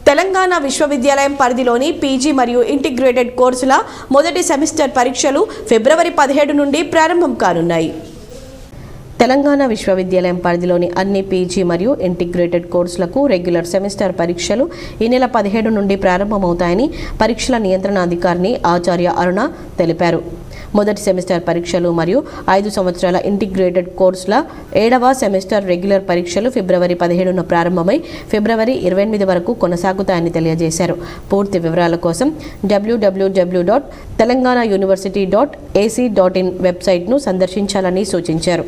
తెలంగాణ విశ్వవిద్యాలయం పరిధిలోని పీజీ మరియు ఇంటిగ్రేటెడ్ కోర్సుల మొదటి సెమిస్టర్ పరీక్షలు ఫిబ్రవరి 17 నుండి ప్రారంభం కానున్నాయి. తెలంగాణ విశ్వవిద్యాలయం పరిధిలోని అన్ని పీజీ మరియు ఇంటిగ్రేటెడ్ కోర్సులకు రెగ్యులర్ సెమిస్టర్ పరీక్షలు ఈ నెల 17 నుండి ప్రారంభమవుతాయని పరీక్షల నియంత్రణ అధికారిని ఆచార్య అరుణ తెలిపారు. మొదటి సెమిస్టర్ పరీక్షలు మరియు 5 సంవత్సరాల ఇంటిగ్రేటెడ్ కోర్సుల 7వ సెమిస్టర్ రెగ్యులర్ పరీక్షలు ఫిబ్రవరి 17న ప్రారంభమై ఫిబ్రవరి 28 వరకు కొనసాగుతాయని తెలియజేశారు. పూర్తి వివరాల కోసం www.telanganuniversity.ac.in వెబ్సైట్ను సందర్శించాలని సూచించారు.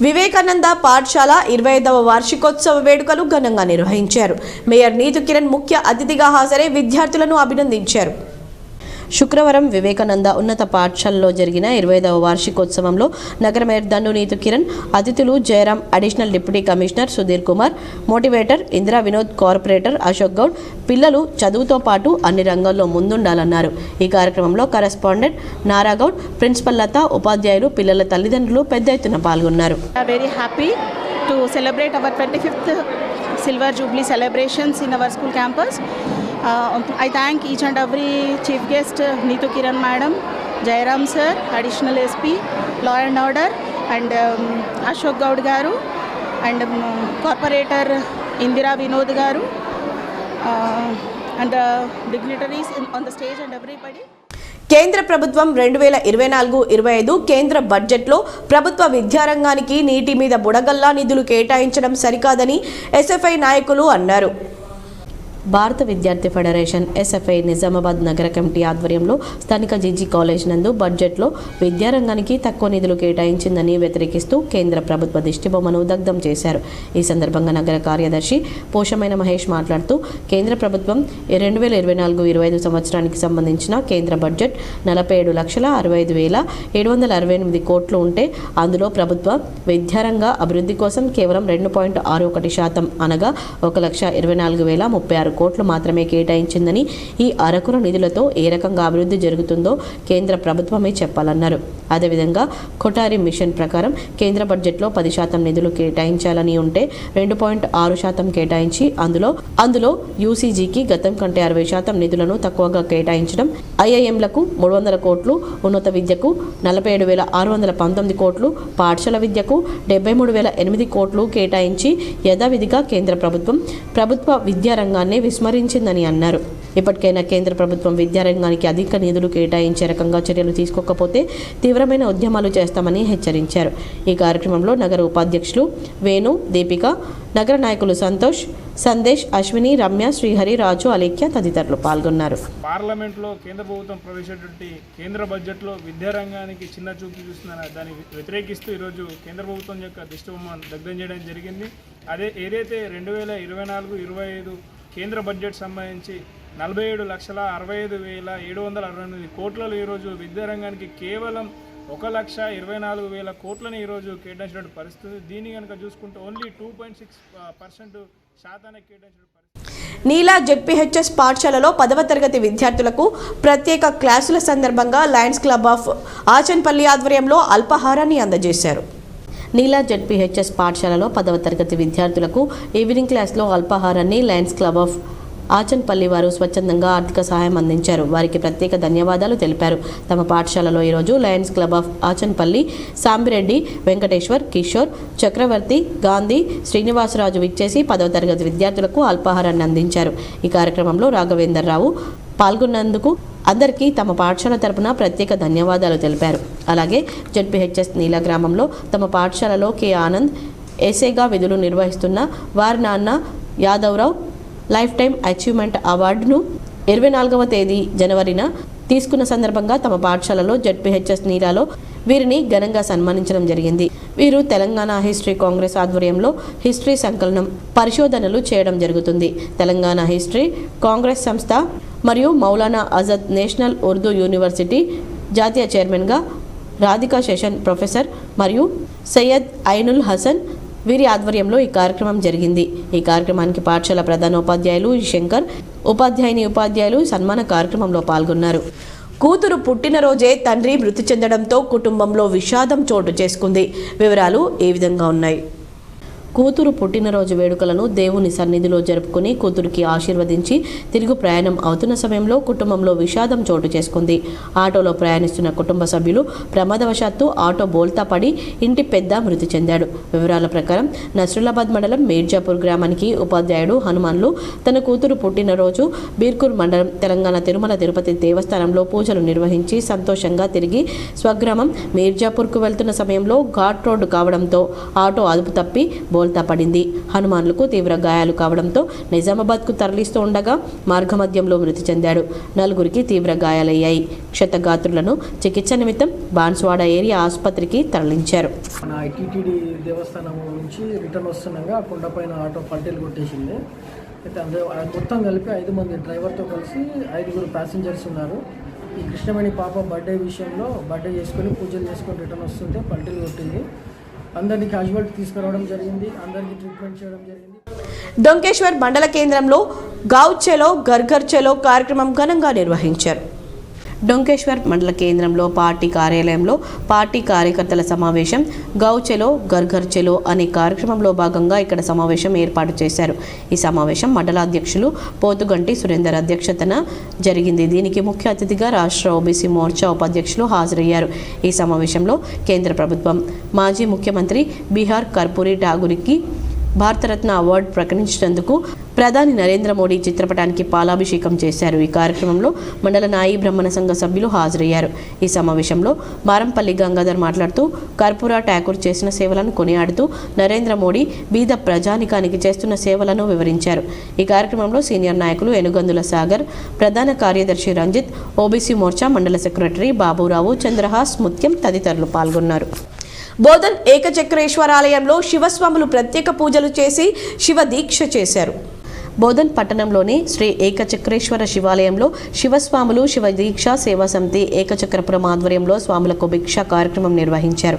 వివేకానంద పాఠశాల 25వ వార్షికోత్సవ వేడుకలు ఘనంగా నిర్వహించారు. మేయర్ నీతు కిరణ్ ముఖ్య అతిథిగా హాజరై విద్యార్థులను అభినందించారు. శుక్రవారం వివేకానంద ఉన్నత పాఠశాలలో జరిగిన 25వ వార్షికోత్సవంలో నగర మేయర్ దండు నీతు కిరణ్, అతిథులు Jayaram, additional deputy commissioner Sudheer Kumar, motivator Indira Vinod, corporator Ashok Goud పిల్లలు చదువుతో పాటు అన్ని రంగాల్లో ముందుండాలన్నారు. ఈ కార్యక్రమంలో కరెస్పాండెంట్ నారాగౌడ్, ప్రిన్సిపల్ లత, ఉపాధ్యాయులు, పిల్లల తల్లిదండ్రులు పెద్ద ఎత్తున పాల్గొన్నారు. Very happy to celebrate our 25th Silver Jubilee celebrations in our school campus. I thank each and every chief guest, Neetu Kiran madam, Jairam sir, additional SP, law and order, and Ashok Gaud garu, and corporator Indira Vinod garu, and dignitaries on the stage and everybody. కేంద్ర ప్రభుత్వం 2024-25 కేంద్ర బడ్జెట్లో ప్రభుత్వ విద్యారంగానికి నీటి మీద బుడగల్లా నిధులు కేటాయించడం సరికాదని ఎస్ఎఫ్ఐ నాయకులు అన్నారు. భారత విద్యార్థి ఫెడరేషన్ ఎస్ఎఫ్ఐ నిజామాబాద్ నగర కమిటీ ఆధ్వర్యంలో స్థానిక జీజీ కాలేజ్ నందు బడ్జెట్లో విద్యారంగానికి తక్కువ నిధులు కేటాయించిందని వ్యతిరేకిస్తూ కేంద్ర ప్రభుత్వ దిష్టిబొమ్మను దగ్ధం చేశారు. ఈ సందర్భంగా నగర కార్యదర్శి పోషమైన మహేష్ మాట్లాడుతూ కేంద్ర ప్రభుత్వం 2024-25 సంవత్సరానికి సంబంధించిన కేంద్ర బడ్జెట్ 47,65,768 కోట్లు ఉంటే అందులో ప్రభుత్వ విద్యారంగ అభివృద్ధి కోసం కేవలం 2.61% అనగా 1,24,036 కోట్లు మాత్రమే కేటాయించిందని, ఈ అరకుర నిధులతో ఏ రకంగా అభివృద్ధి జరుగుతుందో కేంద్ర ప్రభుత్వమే చెప్పాలన్నారు. అదేవిధంగా కొఠారి మిషన్ ప్రకారం కేంద్ర బడ్జెట్లో 10% నిధులు కేటాయించాలని ఉంటే 2.6% కేటాయించి అందులో యూసీజీకి గతం కంటే 60% నిధులను తక్కువగా కేటాయించడం, ఐఐఎంలకు 300 కోట్లు, ఉన్నత విద్యకు 47,619 కోట్లు, పాఠశాల విద్యకు 73,008 కోట్లు కేటాయించి యథావిధిగా కేంద్ర ప్రభుత్వ విద్యారంగాన్ని విస్మరించిందని అన్నారు. ఇప్పటికైనా కేంద్ర ప్రభుత్వం విద్యారంగానికి అధిక నిధులు కేటాయించే రకంగా చర్యలు తీసుకోకపోతే తీవ్రమైన ఉద్యమాలు చేస్తామని హెచ్చరించారు. ఈ కార్యక్రమంలో నగర ఉపాధ్యక్షులు వేణు, దీపిక, నగర నాయకులు సంతోష్, సందేశ్, అశ్విని, రమ్య, శ్రీహరి, రాజు, అలేఖ్య తదితరులు పాల్గొన్నారు. పార్లమెంట్లో కేంద్ర ప్రభుత్వం ప్రవేశపెట్టి కేంద్ర బడ్జెట్లో విద్యారంగానికి చిన్న చూపు చూస్తుందని దాన్ని వ్యతిరేకిస్తూ ఈరోజు కేంద్ర ప్రభుత్వం యొక్క దిష్టిబొమ్మను దగ్ధం చేయడం జరిగింది. ఏదైతే 2024-25 కేంద్ర బడ్జెట్ సంబంధించి 47,65,768 కోట్లలో ఈరోజు విద్యారంగానికి కేవలం 1,24,000 కోట్లని ఈరోజు కేటాయించిన పరిస్థితి. దీన్ని కనుక చూసుకుంటే ఓన్లీ 2.6% శాతానికి కేటాయించిన పరిస్థితి. నీలా జెడ్పీహెచ్ఎస్ పాఠశాలలో 10వ తరగతి విద్యార్థులకు ప్రత్యేక క్లాసుల సందర్భంగా లయన్స్ క్లబ్ ఆఫ్ ఆచన్పల్లి ఆధ్వర్యంలో అల్పాహారాన్ని అందజేశారు. నీలా జెడ్పీహెచ్ఎస్ పాఠశాలలో 10వ తరగతి విద్యార్థులకు ఈవినింగ్ క్లాస్లో అల్పాహారాన్ని లయన్స్ క్లబ్ ఆఫ్ ఆచన్పల్లి వారు స్వచ్ఛందంగా ఆర్థిక సహాయం అందించారు. వారికి ప్రత్యేక ధన్యవాదాలు తెలిపారు. తమ పాఠశాలలో ఈరోజు lions club of Achanpalli Sambireddy, Venkateshwar, Kishore, Chakravarthy, Gandhi, Srinivasaraju విచ్చేసి 10వ తరగతి విద్యార్థులకు అల్పాహారాన్ని అందించారు. ఈ కార్యక్రమంలో రాఘవేందర్ రావు పాల్గొన్నందుకు అందరికీ తమ పాఠశాల తరపున ప్రత్యేక ధన్యవాదాలు తెలిపారు. అలాగే జెడ్పీహెచ్ఎస్ నీలా గ్రామంలో తమ పాఠశాలలో కె ఆనంద్ ఎస్ఏగా విధులు నిర్వహిస్తున్న వారి నాన్న యాదవరావు లైఫ్ టైం అచీవ్మెంట్ అవార్డును 24వ తేదీ జనవరిన తీసుకున్న సందర్భంగా తమ పాఠశాలలో జెడ్పీహెచ్ఎస్ నీలాలో వీరిని ఘనంగా సన్మానించడం జరిగింది. వీరు తెలంగాణ హిస్టరీ కాంగ్రెస్ ఆధ్వర్యంలో హిస్టరీ సంకలనం పరిశోధనలు చేయడం జరుగుతుంది. తెలంగాణ హిస్టరీ కాంగ్రెస్ సంస్థ మరియు మౌలానా ఆజాద్ నేషనల్ ఉర్దూ యూనివర్సిటీ జాతీయ చైర్మన్గా రాధికా శేషన్ ప్రొఫెసర్ మరియు సయ్యద్ ఐనుల్ హసన్ వీరి ఆధ్వర్యంలో ఈ కార్యక్రమం జరిగింది. ఈ కార్యక్రమానికి పాఠశాల ప్రధానోపాధ్యాయులు శంకర్, ఉపాధ్యాయులు సన్మాన కార్యక్రమంలో పాల్గొన్నారు. కూతురు పుట్టినరోజే తండ్రి మృతి చెందడంతో కుటుంబంలో విషాదం చోటు చేసుకుంది. వివరాలు ఈ విధంగా ఉన్నాయి. కూతురు పుట్టినరోజు వేడుకలను దేవుని సన్నిధిలో జరుపుకుని కూతురికి ఆశీర్వదించి తిరుగు ప్రయాణం అవుతున్న సమయంలో కుటుంబంలో విషాదం చోటు చేసుకుంది. ఆటోలో ప్రయాణిస్తున్న కుటుంబ సభ్యులు ప్రమాదవశాత్తు ఆటో బోల్తా పడి ఇంటి పెద్ద మృతి చెందాడు. వివరాల ప్రకారం నస్రులాబాద్ మండలం మీర్జాపూర్ గ్రామానికి ఉపాధ్యాయుడు హనుమాన్లు తన కూతురు పుట్టినరోజు బీర్కూర్ మండలం తెలంగాణ తిరుమల తిరుపతి దేవస్థానంలో పూజలు నిర్వహించి సంతోషంగా తిరిగి స్వగ్రామం మీర్జాపూర్కు వెళ్తున్న సమయంలో ఘాట్ రోడ్డు కావడంతో ఆటో అదుపు తప్పి బోల్తా పడింది. హనుమాన్లకు తీవ్ర గాయాలు కావడంతో నిజామాబాద్కు తరలిస్తూ ఉండగా మార్గమధ్యంలో మృతి చెందాడు. నలుగురికి తీవ్ర గాయాలయ్యాయి. క్షతగాత్రులను చికిత్స నిమిత్తం బాన్స్వాడ ఏరియా ఆసుపత్రికి తరలించారు. మన ఐటీటీడీ దేవస్థానం నుంచి రిటర్న్ వస్తుండగా కొండపైన ఆటో పల్టీలు కొట్టేసింది. అయితే మొత్తం కలిపి 5 మంది డ్రైవర్తో కలిసి 5గురు ప్యాసింజర్స్ ఉన్నారు. ఈ కృష్ణవేణి పాప బర్త్డే చేసుకొని పూజలు చేసుకొని రిటర్న్ వస్తుంటే పల్టీలు కొట్టింది. అందరినీ క్యాజువాలిటీ తీసుకురావడం జరిగింది. అందరికీ ట్రీట్మెంట్ చేయడం జరిగింది. డొంకేశ్వర్ మండల కేంద్రంలో గావ్ చలో ఘర్ చలో కార్యక్రమం ఘనంగా నిర్వహించారు. డొంకేశ్వర్ మండల కేంద్రంలో పార్టీ కార్యాలయంలో పార్టీ కార్యకర్తల సమావేశం గావ్ చలో ఘర్ చలో అనే కార్యక్రమంలో భాగంగా ఇక్కడ సమావేశం ఏర్పాటు చేశారు. ఈ సమావేశం మండల అధ్యక్షులు పోతుగంటి సురేందర్ అధ్యక్షతన జరిగింది. దీనికి ముఖ్య అతిథిగా రాష్ట్ర ఓబీసీ మోర్చా ఉపాధ్యక్షులు హాజరయ్యారు. ఈ సమావేశంలో కేంద్ర ప్రభుత్వం మాజీ ముఖ్యమంత్రి బీహార్ కర్పూరి ఠాగూర్కి భారతరత్న అవార్డు ప్రకటించినందుకు ప్రధాని నరేంద్ర మోడీ చిత్రపటానికి పాలాభిషేకం చేశారు. ఈ కార్యక్రమంలో మండల నాయి బ్రహ్మణ సంఘ సభ్యులు హాజరయ్యారు. ఈ సమావేశంలో మారంపల్లి గంగాధర్ మాట్లాడుతూ కర్పూర ఠాకూర్ చేసిన సేవలను కొనియాడుతూ నరేంద్ర మోడీ బీద ప్రజానికానికి చేస్తున్న సేవలను వివరించారు. ఈ కార్యక్రమంలో సీనియర్ నాయకులు ఎనుగందుల సాగర్, ప్రధాన కార్యదర్శి రంజిత్, ఓబీసీ మోర్చా మండల సెక్రటరీ బాబురావు, చంద్రహాస్, ముత్యం తదితరులు పాల్గొన్నారు. బోధన్ ఏకచక్రేశ్వరాలయంలో శివస్వాములు ప్రత్యేక పూజలు చేసి శివ దీక్ష చేశారు. బోధన్ పట్టణంలోని శ్రీ ఏకచక్రేశ్వర శివాలయంలో శివస్వాములు శివ దీక్ష సేవా సమితి ఏకచక్రపురం ఆధ్వర్యంలో స్వాములకు భిక్ష కార్యక్రమం నిర్వహించారు.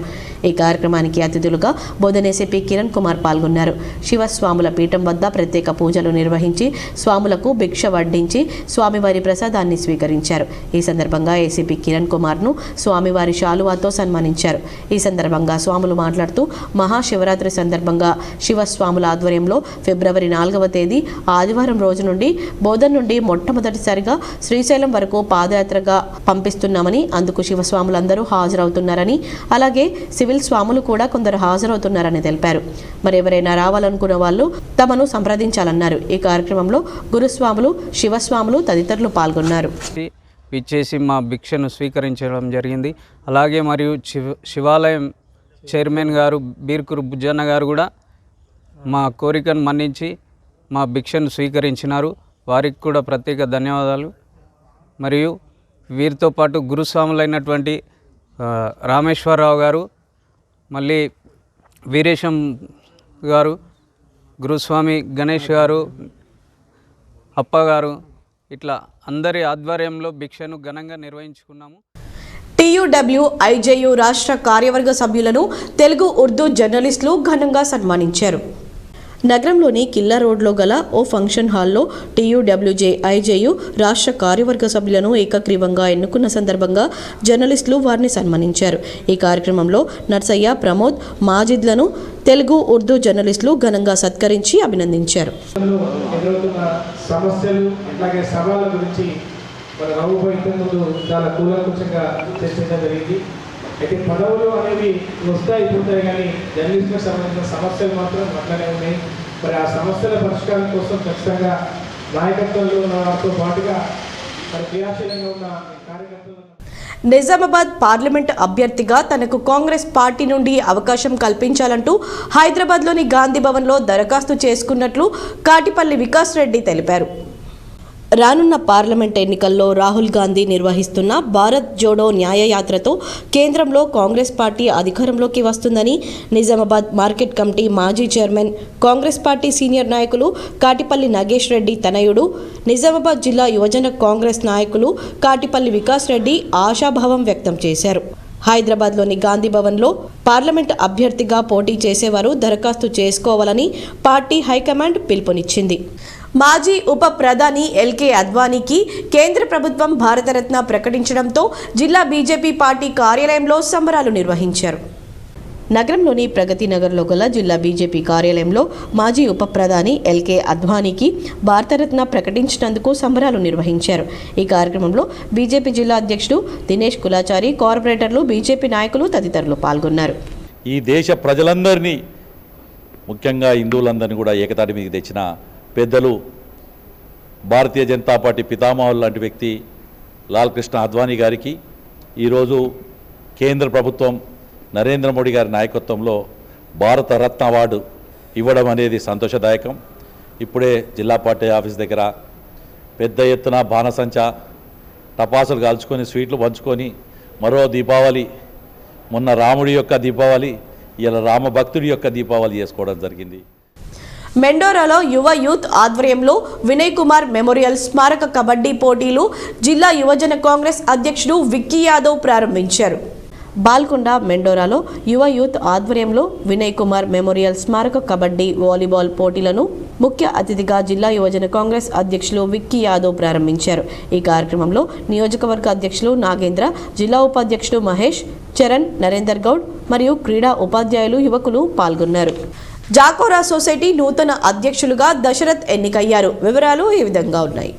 ఈ కార్యక్రమానికి అతిథులుగా బోధన్ ఏసీపీ కిరణ్ కుమార్ పాల్గొన్నారు. శివస్వాముల పీఠం వద్ద ప్రత్యేక పూజలు నిర్వహించి స్వాములకు భిక్ష వడ్డించి స్వామివారి ప్రసాదాన్ని స్వీకరించారు. ఈ సందర్భంగా ఏసీపీ కిరణ్ కుమార్ను స్వామివారి శాలువాతో సన్మానించారు. ఈ సందర్భంగా స్వాములు మాట్లాడుతూ మహాశివరాత్రి సందర్భంగా శివస్వాముల ఆధ్వర్యంలో ఫిబ్రవరి 4వ తేదీ ఆదివారం రోజు నుండి బోధన్ నుండి మొట్టమొదటిసారిగా శ్రీశైలం వరకు పాదయాత్రగా పంపిస్తున్నామని, అందుకు శివస్వాములందరూ హాజరవుతున్నారని, అలాగే సివిల్ స్వాములు కూడా కొందరు హాజరవుతున్నారని తెలిపారు. మరెవరైనా రావాలనుకున్న వాళ్ళు తమను సంప్రదించాలన్నారు. ఈ కార్యక్రమంలో గురుస్వాములు, శివస్వాములు తదితరులు పాల్గొన్నారు. ఇచ్చేసి మా భిక్షను స్వీకరించడం జరిగింది. అలాగే మరియు శివాలయం చైర్మన్ గారు బీర్కూరు బుజ్జన్న గారు కూడా మా కోరికను మన్నించి మా భిక్షను స్వీకరించినారు. వారికి కూడా ప్రత్యేక ధన్యవాదాలు. మరియు వీరితో పాటు గురుస్వాములైనటువంటి రామేశ్వరరావు గారు, మళ్ళీ వీరేశం గారు, గురుస్వామి గణేష్ గారు, అప్ప గారు, ఇట్లా అందరి ఆధ్వర్యంలో భిక్షను ఘనంగా నిర్వహించుకున్నాము. TUW IJU రాష్ట్ర కార్యవర్గ సభ్యులను తెలుగు ఉర్దూ జర్నలిస్టులు ఘనంగా సన్మానించారు. నగరంలోని కిల్లా రోడ్లో గల ఓ ఫంక్షన్ హాల్లో TUWJ IJU రాష్ట్ర కార్యవర్గ సభ్యులను ఏకగ్రీవంగా ఎన్నుకున్న సందర్భంగా జర్నలిస్టులు వారిని సన్మానించారు. ఈ కార్యక్రమంలో నర్సయ్య, ప్రమోద్, మాజిద్లను తెలుగు ఉర్దూ జర్నలిస్టులు ఘనంగా సత్కరించి అభినందించారు. అయితే పదవులు అనేవి వస్తాయి పోతాయి, కానీ జర్నలిస్టులకు సంబంధించిన సమస్యలు మాత్రం అట్లనే ఉన్నాయి. మరి ఆ సమస్యల పరిష్కారం కోసం ఖచ్చితంగా నాయకత్వంలో ఉన్న వారితో పాటుగా మరి క్రియాశీలంగా ఉన్న కార్యకర్తలు. నిజామాబాద్ పార్లమెంట్ అభ్యర్థిగా తనకు కాంగ్రెస్ పార్టీ నుండి అవకాశం కల్పించాలంటూ హైదరాబాద్లోని గాంధీ భవన్లో దరఖాస్తు చేసుకున్నట్లు కాటిపల్లి వికాస్ రెడ్డి తెలిపారు. రానున్న పార్లమెంట్ ఎన్నికల్లో రాహుల్ గాంధీ నిర్వహిస్తున్న భారత్ జోడో న్యాయయాత్రతో కేంద్రంలో కాంగ్రెస్ పార్టీ అధికారంలోకి వస్తుందని నిజామాబాద్ మార్కెట్ కమిటీ మాజీ చైర్మన్, కాంగ్రెస్ పార్టీ సీనియర్ నాయకులు కాటిపల్లి నాగేష్ రెడ్డి తనయుడు, నిజామాబాద్ జిల్లా యువజన కాంగ్రెస్ నాయకులు కాటిపల్లి వికాస్ రెడ్డి ఆశాభావం వ్యక్తం చేశారు. హైదరాబాద్లోని గాంధీ భవన్లో పార్లమెంట్ అభ్యర్థిగా పోటీ చేసేవారు దరఖాస్తు చేసుకోవాలని పార్టీ హైకమాండ్ పిలుపునిచ్చింది. మాజీ ఉప ప్రధాని ఎల్కే అద్వానీకి కేంద్ర ప్రభుత్వం భారతరత్న ప్రకటించడంతో జిల్లా బీజేపీ పార్టీ కార్యాలయంలో సంబరాలు నిర్వహించారు. నగరంలోని ప్రగతి నగర్లో గల జిల్లా బీజేపీ కార్యాలయంలో మాజీ ఉప ప్రధాని ఎల్కే అద్వానీకి భారతరత్న ప్రకటించినందుకు సంబరాలు నిర్వహించారు. ఈ కార్యక్రమంలో బీజేపీ జిల్లా అధ్యక్షుడు దినేష్ కులాచారి, కార్పొరేటర్లు, బీజేపీ నాయకులు తదితరులు పాల్గొన్నారు. ఈ దేశ ప్రజలందరినీ, ముఖ్యంగా హిందువులందరినీ కూడా ఏకతాటి మీదకి తెచ్చిన పెద్దలు, భారతీయ జనతా పార్టీ పితామహులు లాంటి వ్యక్తి లాల్ కృష్ణ అద్వానీ గారికి ఈరోజు కేంద్ర ప్రభుత్వం నరేంద్ర మోడీ గారి నాయకత్వంలో భారత రత్న అవార్డు ఇవ్వడం అనేది సంతోషదాయకం. ఇప్పుడే జిల్లా పార్టీ ఆఫీస్ దగ్గర పెద్ద ఎత్తున బాణసంచా, టపాసులు కాల్చుకొని, స్వీట్లు పంచుకొని, మరో దీపావళి, మొన్న రాముడి యొక్క దీపావళి, ఇలా రామభక్తుడి యొక్క దీపావళి చేసుకోవడం జరిగింది. మెండోరాలో యువ యూత్ ఆధ్వర్యంలో వినయ్ కుమార్ మెమోరియల్ స్మారక కబడ్డీ పోటీలు జిల్లా యువజన కాంగ్రెస్ అధ్యక్షుడు విక్కీ యాదవ్ ప్రారంభించారు. బాల్కొండ మెండోరాలో యువ యూత్ ఆధ్వర్యంలో వినయ్ కుమార్ మెమోరియల్ స్మారక కబడ్డీ, వాలీబాల్ పోటీలను ముఖ్య అతిథిగా జిల్లా యువజన కాంగ్రెస్ అధ్యక్షులు విక్కీ యాదవ్ ప్రారంభించారు. ఈ కార్యక్రమంలో నియోజకవర్గ అధ్యక్షులు నాగేంద్ర, జిల్లా ఉపాధ్యక్షుడు మహేష్, చరణ్, నరేందర్ గౌడ్ మరియు క్రీడా ఉపాధ్యాయులు, యువకులు పాల్గొన్నారు. జాకోరా సొసైటీ నూతన అధ్యక్షులుగా దశరథ్ ఎన్నికయ్యారు. వివరాలు ఈ విధంగా ఉన్నాయి.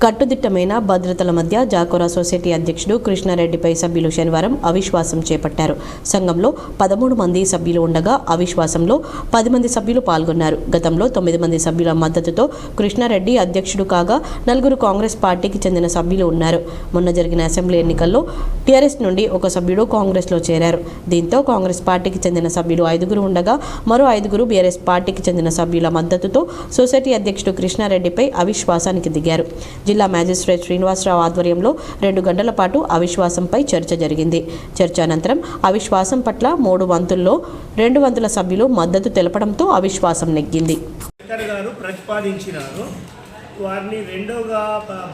కట్టుదిట్టమైన భద్రతల మధ్య జాకోరా సొసైటీ అధ్యక్షుడు కృష్ణారెడ్డిపై సభ్యులు శనివారం అవిశ్వాసం చేపట్టారు. సంఘంలో 13 మంది సభ్యులు ఉండగా అవిశ్వాసంలో 10 మంది సభ్యులు పాల్గొన్నారు. గతంలో 9 మంది సభ్యుల మద్దతుతో కృష్ణారెడ్డి అధ్యక్షుడు కాగా 4 కాంగ్రెస్ పార్టీకి చెందిన సభ్యులు ఉన్నారు. మొన్న జరిగిన అసెంబ్లీ ఎన్నికల్లో టీఆర్ఎస్ నుండి ఒక సభ్యుడు కాంగ్రెస్లో చేరారు. దీంతో కాంగ్రెస్ పార్టీకి చెందిన సభ్యులు 5 ఉండగా మరో 5 బీఆర్ఎస్ పార్టీకి చెందిన సభ్యుల మద్దతుతో సొసైటీ అధ్యక్షుడు కృష్ణారెడ్డిపై అవిశ్వాసానికి దిగారు. జిల్లా మ్యాజిస్ట్రేట్ శ్రీనివాసరావు ఆధ్వర్యంలో 2 గంటల పాటు అవిశ్వాసంపై చర్చ జరిగింది. చర్చ అనంతరం అవిశ్వాసం పట్ల 3 వంతుల్లో 2 వంతుల సభ్యులు మద్దతు తెలపడంతో అవిశ్వాసం నెగ్గింది. గారు ప్రతిపాదించినారు. వారిని రెండోగా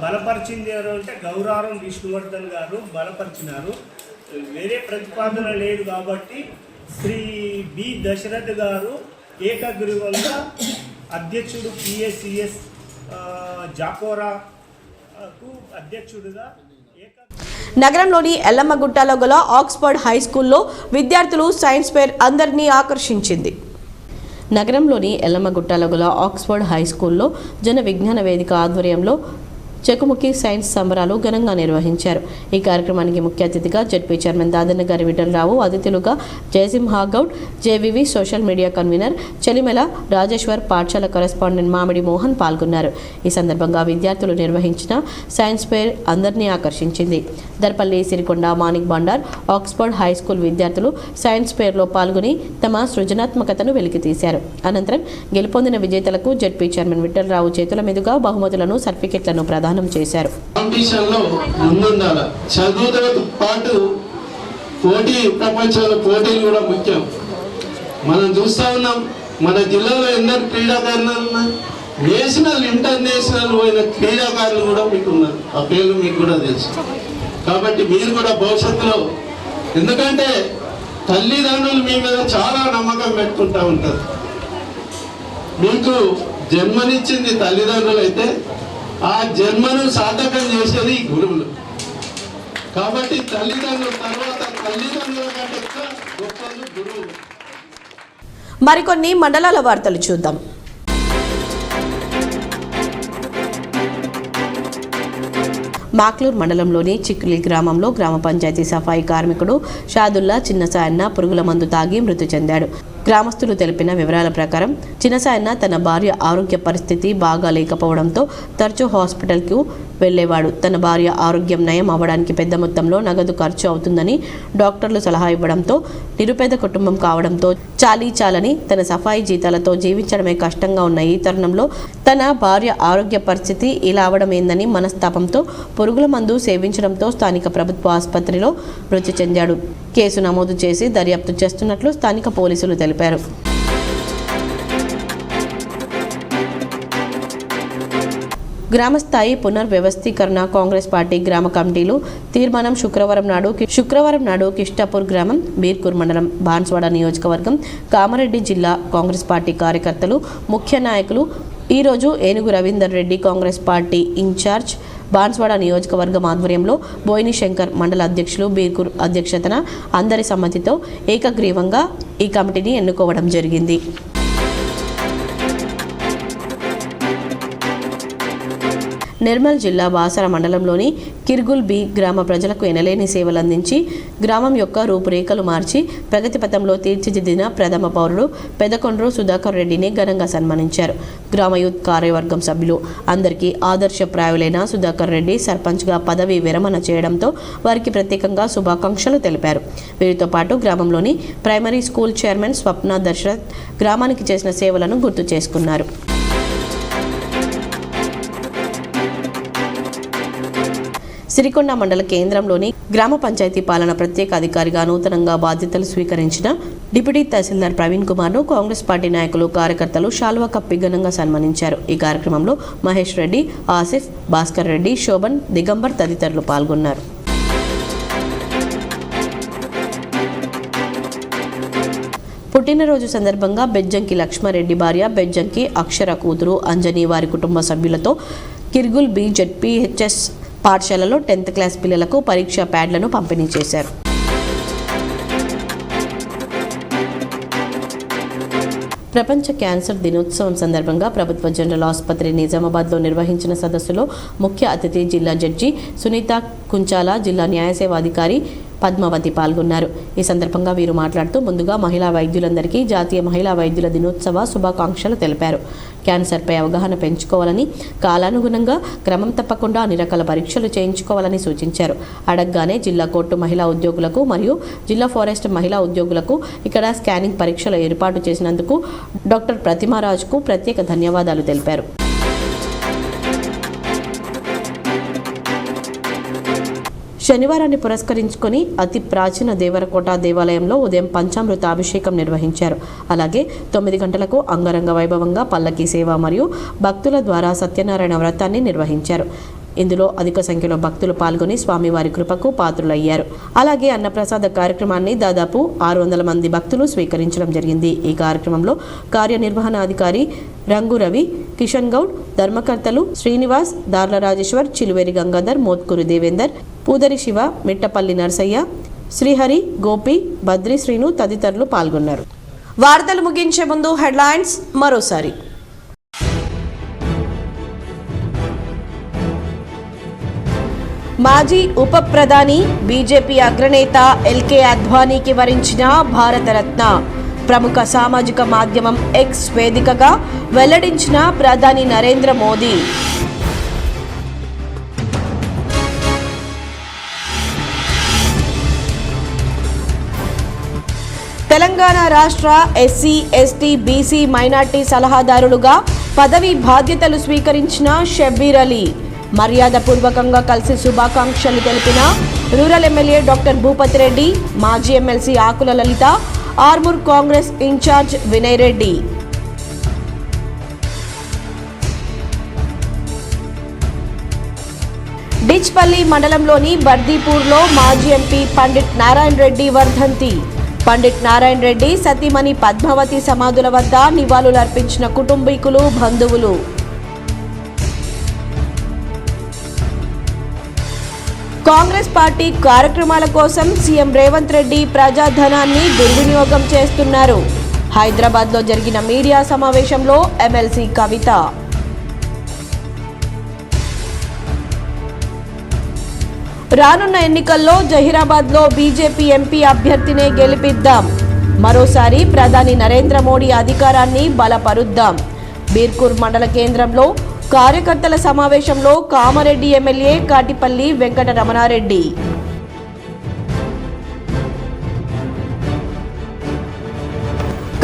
బలపరిచింది ఎవరు అంటే గౌరారం విష్ణువర్ధన్ గారు బలపరిచినారు. వేరే ప్రతిపాదన లేదు కాబట్టి శ్రీ బి దశరథ్ గారు ఏకగ్రీవంగా అధ్యక్షుడు పిఎస్సిఎస్ జాకోరాకు అధ్యక్షుడిగా నగరంలోని ఎల్లమ్మగుట్టలో గల ఆక్స్ఫర్డ్ హై స్కూల్లో విద్యార్థులు సైన్స్ ఫేర్ అందరినీ ఆకర్షించింది. నగరంలోని ఎల్లమ్మగుట్టలో గల ఆక్స్ఫర్డ్ హై స్కూల్లో జన విజ్ఞాన వేదిక ఆధ్వర్యంలో చెకుముకి సైన్స్ సంబరాలు ఘనంగా నిర్వహించారు. ఈ కార్యక్రమానికి ముఖ్య అతిథిగా జెడ్పీ చైర్మన్ దాదన్న గారి విఠలరావు, అతిథులుగా Jayasimha Goud, JVV social media convener Chelimela Rajeshwar, పాఠశాల కరెస్పాండెంట్ మామిడి మోహన్ పాల్గొన్నారు. ఈ సందర్భంగా విద్యార్థులు నిర్వహించిన సైన్స్ ఫేర్ అందరినీ ఆకర్షించింది. Darpalli, Sirikonda, Manik Bandar, Oxford high school విద్యార్థులు సైన్స్ ఫేర్లో పాల్గొని తమ సృజనాత్మకతను వెలికితీశారు. అనంతరం గెలుపొందిన విజేతలకు జెడ్పీ చైర్మన్ విఠలరావు చేతుల మీదుగా బహుమతులను, సర్టిఫికెట్లను ప్రదానం చేశారు. కాంపిటీషన్లో ముందుండాలి. చదువుతో పాటు ప్రపంచంలో పోటీలు కూడా ముఖ్యం. మనం చూస్తూ ఉన్నాం, మన జిల్లాలో ఎందరు క్రీడాకారులు ఉన్నారు. నేషనల్, ఇంటర్నేషనల్ పోయిన క్రీడాకారులు కూడా మీకు ఉన్నారు. ఆ పేర్లు మీకు కూడా తెలుసు. కాబట్టి మీరు కూడా భవిష్యత్తులో, ఎందుకంటే తల్లిదండ్రులు మీ మీద చాలా నమ్మకం పెట్టుకుంటూ ఉంటారు. మీకు జన్మనిచ్చింది తల్లిదండ్రులు అయితే ఆ జన్మను సార్థకం చేసేది గురువులు. కాబట్టి తల్లిదండ్రుల తర్వాత తల్లిదండ్రుల కంటే ఎక్కువ గొప్పలు గురువులు. మరికొన్ని మండలాల వార్తలు చూద్దాం. మాక్లూర్ మండలంలోని చిక్లి గ్రామంలో గ్రామ పంచాయతీ సఫాయి కార్మికుడు షాదుల్లా చిన్నసాయన్న పురుగుల మందు తాగి మృతి చెందాడు. గ్రామస్తులు తెలిపిన వివరాల ప్రకారం చిన్నసాయన్న తన భార్య ఆరోగ్య పరిస్థితి బాగా లేకపోవడంతో తరచూ హాస్పిటల్కు వెళ్లేవాడు. తన భార్య ఆరోగ్యం నయం అవ్వడానికి పెద్ద మొత్తంలో నగదు ఖర్చు అవుతుందని డాక్టర్లు సలహా ఇవ్వడంతో, నిరుపేద కుటుంబం కావడంతో చాలని తన సఫాయి జీతాలతో జీవించడమే కష్టంగా ఉన్న ఈ తరుణంలో తన భార్య ఆరోగ్య పరిస్థితి ఇలా అవడం ఏందని మనస్తాపంతో పురుగుల మందు సేవించడంతో స్థానిక ప్రభుత్వ ఆసుపత్రిలో మృతి చెందాడు. కేసు నమోదు చేసి దర్యాప్తు చేస్తున్నట్లు స్థానిక పోలీసులు తెలిపారు. గ్రామస్థాయి పునర్వ్యవస్థీకరణ కాంగ్రెస్ పార్టీ గ్రామ కమిటీలు తీర్మానం శుక్రవారం నాడు కిష్టాపూర్ గ్రామం, బీర్కూర్ మండలం, బాన్స్వాడ నియోజకవర్గం, కామారెడ్డి జిల్లా కాంగ్రెస్ పార్టీ కార్యకర్తలు, ముఖ్య నాయకులు ఈరోజు ఏనుగు రవీందర్ రెడ్డి కాంగ్రెస్ పార్టీ ఇన్ఛార్జ్ బాన్స్వాడ నియోజకవర్గం ఆధ్వర్యంలో బోయిని శంకర్ మండల అధ్యక్షులు బీర్కూర్ అధ్యక్షతన అందరి సమ్మతితో ఏకగ్రీవంగా ఈ కమిటీని ఎన్నుకోవడం జరిగింది. నిర్మల్ జిల్లా బాసర మండలంలోని కిర్గుల్ బి గ్రామ ప్రజలకు ఎనలేని సేవలు అందించి గ్రామం యొక్క రూపురేఖలు మార్చి ప్రగతి పథంలో తీర్చిదిద్దిన ప్రథమ పౌరుడు పెదకొండ్రు సుధాకర్ రెడ్డిని ఘనంగా సన్మానించారు. గ్రామ యూత్ కార్యవర్గం సభ్యులు అందరికీ ఆదర్శప్రాయులైన సుధాకర్ రెడ్డి సర్పంచ్గా పదవి విరమణ చేయడంతో వారికి ప్రత్యేకంగా శుభాకాంక్షలు తెలిపారు. వీరితో పాటు గ్రామంలోని ప్రైమరీ స్కూల్ చైర్మన్ స్వప్న దశరథ్ గ్రామానికి చేసిన సేవలను గుర్తు చేసుకున్నారు. సిరికొండ మండల కేంద్రంలోని గ్రామ పంచాయతీ పాలన ప్రత్యేక అధికారిగా నూతనంగా బాధ్యతలు స్వీకరించిన డిప్యూటీ తహసీల్దార్ ప్రవీణ్ కుమార్ను కాంగ్రెస్ పార్టీ నాయకులు, కార్యకర్తలు శాల్వా కప్పి ఘనంగా సన్మానించారు. ఈ కార్యక్రమంలో మహేష్ రెడ్డి, ఆసిఫ్, భాస్కర్ రెడ్డి, శోభన్, దిగంబర్ తదితరులు పాల్గొన్నారు. పుట్టినరోజు సందర్భంగా బెజ్జంకి లక్ష్మారెడ్డి భార్య బెజ్జంకి అక్షర కూతురు అంజని వారి కుటుంబ సభ్యులతో కిర్గుల్ బి జెడ్పీహెచ్ఎస్ పాఠశాలలో 10th క్లాస్ పిల్లలకు పరీక్షా ప్యాడ్లను పంపిణీ చేశారు. ప్రపంచ క్యాన్సర్ దినోత్సవం సందర్భంగా ప్రభుత్వ జనరల్ ఆసుపత్రి నిజామాబాద్లో నిర్వహించిన సదస్సులో ముఖ్య అతిథి జిల్లా జడ్జి సునీత కుంచాల, జిల్లా న్యాయ సేవాధికారి పద్మావతి పాల్గొన్నారు. ఈ సందర్భంగా వీరు మాట్లాడుతూ ముందుగా మహిళా వైద్యులందరికీ జాతీయ మహిళా వైద్యుల దినోత్సవ శుభాకాంక్షలు తెలిపారు. క్యాన్సర్పై అవగాహన పెంచుకోవాలని, కాలానుగుణంగా క్రమం తప్పకుండా అన్ని రకాల పరీక్షలు చేయించుకోవాలని సూచించారు. అడగగానే జిల్లా కోర్టు మహిళా ఉద్యోగులకు మరియు జిల్లా ఫారెస్ట్ మహిళా ఉద్యోగులకు ఇక్కడ స్కానింగ్ పరీక్షలు ఏర్పాటు చేసినందుకు డాక్టర్ ప్రతిమారాజ్కు ప్రత్యేక ధన్యవాదాలు తెలిపారు. శనివారాన్ని పురస్కరించుకొని అతి ప్రాచీన దేవరకోట దేవాలయంలో ఉదయం పంచామృత అభిషేకం నిర్వహించారు. అలాగే 9 గంటలకు అంగరంగ వైభవంగా పల్లకీ సేవ మరియు భక్తుల ద్వారా సత్యనారాయణ వ్రతాన్ని నిర్వహించారు. ఇందులో అధిక సంఖ్యలో భక్తులు పాల్గొని స్వామివారి కృపకు పాత్రులయ్యారు. అలాగే అన్నప్రసాద కార్యక్రమాన్ని దాదాపు 600 మంది భక్తులు స్వీకరించడం జరిగింది. ఈ కార్యక్రమంలో కార్యనిర్వహణాధికారి రంగు రవి, కిషన్ గౌడ్, ధర్మకర్తలు శ్రీనివాస్, దార్ల రాజేశ్వర్, చిలువేరి గంగాధర్, మోత్కూరు దేవేందర్, పూదరి శివ, మిట్టపల్లి నర్సయ్య, శ్రీహరి, గోపి, బద్రి శ్రీను తదితరులు పాల్గొన్నారు. వార్తలు ముగించే ముందు హెడ్లైన్స్ మరోసారి. మాజీ ఉప ప్రధాని బీజేపీ అగ్రనేత ఎల్కే అద్వానీకి వరించిన భారతరత్న. ప్రముఖ సామాజిక మాధ్యమం ఎక్స్ వేదికగా వెల్లడించిన ప్రధాని నరేంద్ర మోదీ. తెలంగాణ రాష్ట్ర ఎస్సీ, ఎస్టీ, బీసీ, మైనార్టీ సలహాదారులుగా పదవి బాధ్యతలు స్వీకరించిన షబ్బీర్ అలీ. మర్యాదపూర్వకంగా కలిసి శుభాకాంక్షలు తెలిపిన rural MLA doctor Bhupathi Reddy, మాజీ ఎమ్మెల్సీ ఆకుల లలిత, ఆర్మూర్ కాంగ్రెస్ ఇన్ఛార్జ్ వినయ్ రెడ్డి. డిచ్పల్లి మండలంలోని బర్దీపూర్లో మాజీ ఎంపీ పండిట్ నారాయణ రెడ్డి వర్ధంతి. పండిట్ నారాయణ రెడ్డి సతీమణి పద్మావతి సమాధుల వద్ద నివాళులర్పించిన కుటుంబీకులు, బంధువులు. కాంగ్రెస్ పార్టీ కార్యక్రమాల కోసం సీఎం రేవంత్ రెడ్డి ప్రజాధనాన్ని దుర్వినియోగం చేస్తున్నారు. హైదరాబాద్లో జరిగిన మీడియా సమావేశంలో ఎమ్మెల్సీ కవిత. రానున్న ఎన్నికల్లో జహీరాబాద్లో బీజేపీ ఎంపీ అభ్యర్థినే గెలిపిద్దాం. మరోసారి ప్రధాని నరేంద్ర మోడీ అధికారాన్ని బలపరుద్దాం. బీర్కూర్ మండల కేంద్రంలో కార్యకర్తల సమావేశంలో కామారెడ్డి ఎమ్మెల్యే కాటిపల్లి వెంకట రమణారెడ్డి.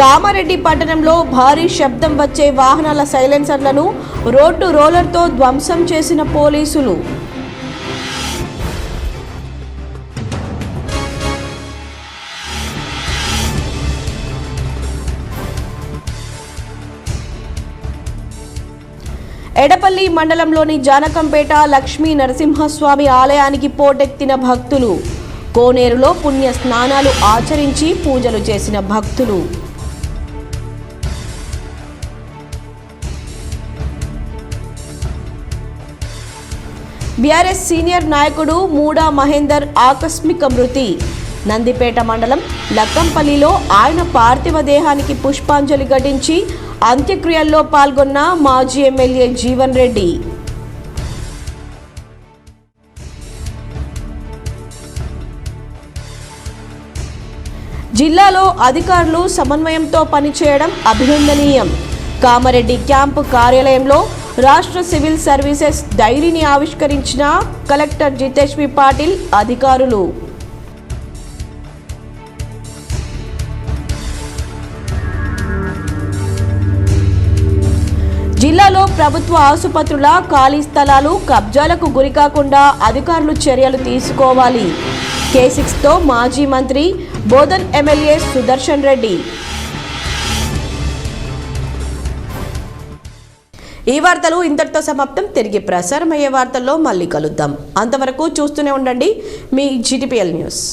కామారెడ్డి పట్టణంలో భారీ శబ్దం వచ్చే వాహనాల సైలెన్సర్లను రోడ్డు రోలర్తో ధ్వంసం చేసిన పోలీసులు. ఎడపల్లి మండలంలోని జానకంపేట లక్ష్మీ నరసింహస్వామి ఆలయానికి పోటెత్తిన భక్తులు. కోనేరులో పుణ్య స్నానాలు ఆచరించి పూజలు చేసిన భక్తులు. బీఆర్ఎస్ సీనియర్ నాయకుడు మూడా మహేందర్ ఆకస్మిక మృతి. నందిపేట మండలం లక్కంపల్లిలో ఆయన పార్థివ దేహానికి పుష్పాంజలి ఘటించి అంత్యక్రియల్లో పాల్గొన్న మాజీ ఎమ్మెల్యే జీవన్ రెడ్డి. జిల్లాలో అధికారులు సమన్వయంతో పనిచేయడం అభినందనీయం. కామారెడ్డి క్యాంపు కార్యాలయంలో రాష్ట్ర సివిల్ సర్వీసెస్ డైరీని ఆవిష్కరించిన కలెక్టర్ జితేష్ వి పాటిల్, అధికారులు. జిల్లాలో ప్రభుత్వ ఆసుపత్రుల ఖాళీ స్థలాలు కబ్జాలకు గురికాకుండా అధికారులు చర్యలు తీసుకోవాలి. K6తో మాజీ మంత్రి బోధన్ ఎమ్మెల్యే సుదర్శన్ రెడ్డి. ఈ వార్తలు ఇంతటితో సమాప్తం. తిరిగి ప్రసారమయ్యే వార్తల్లో మళ్ళీ కలుద్దాం. అంతవరకు చూస్తూనే ఉండండి మీ GTPL న్యూస్.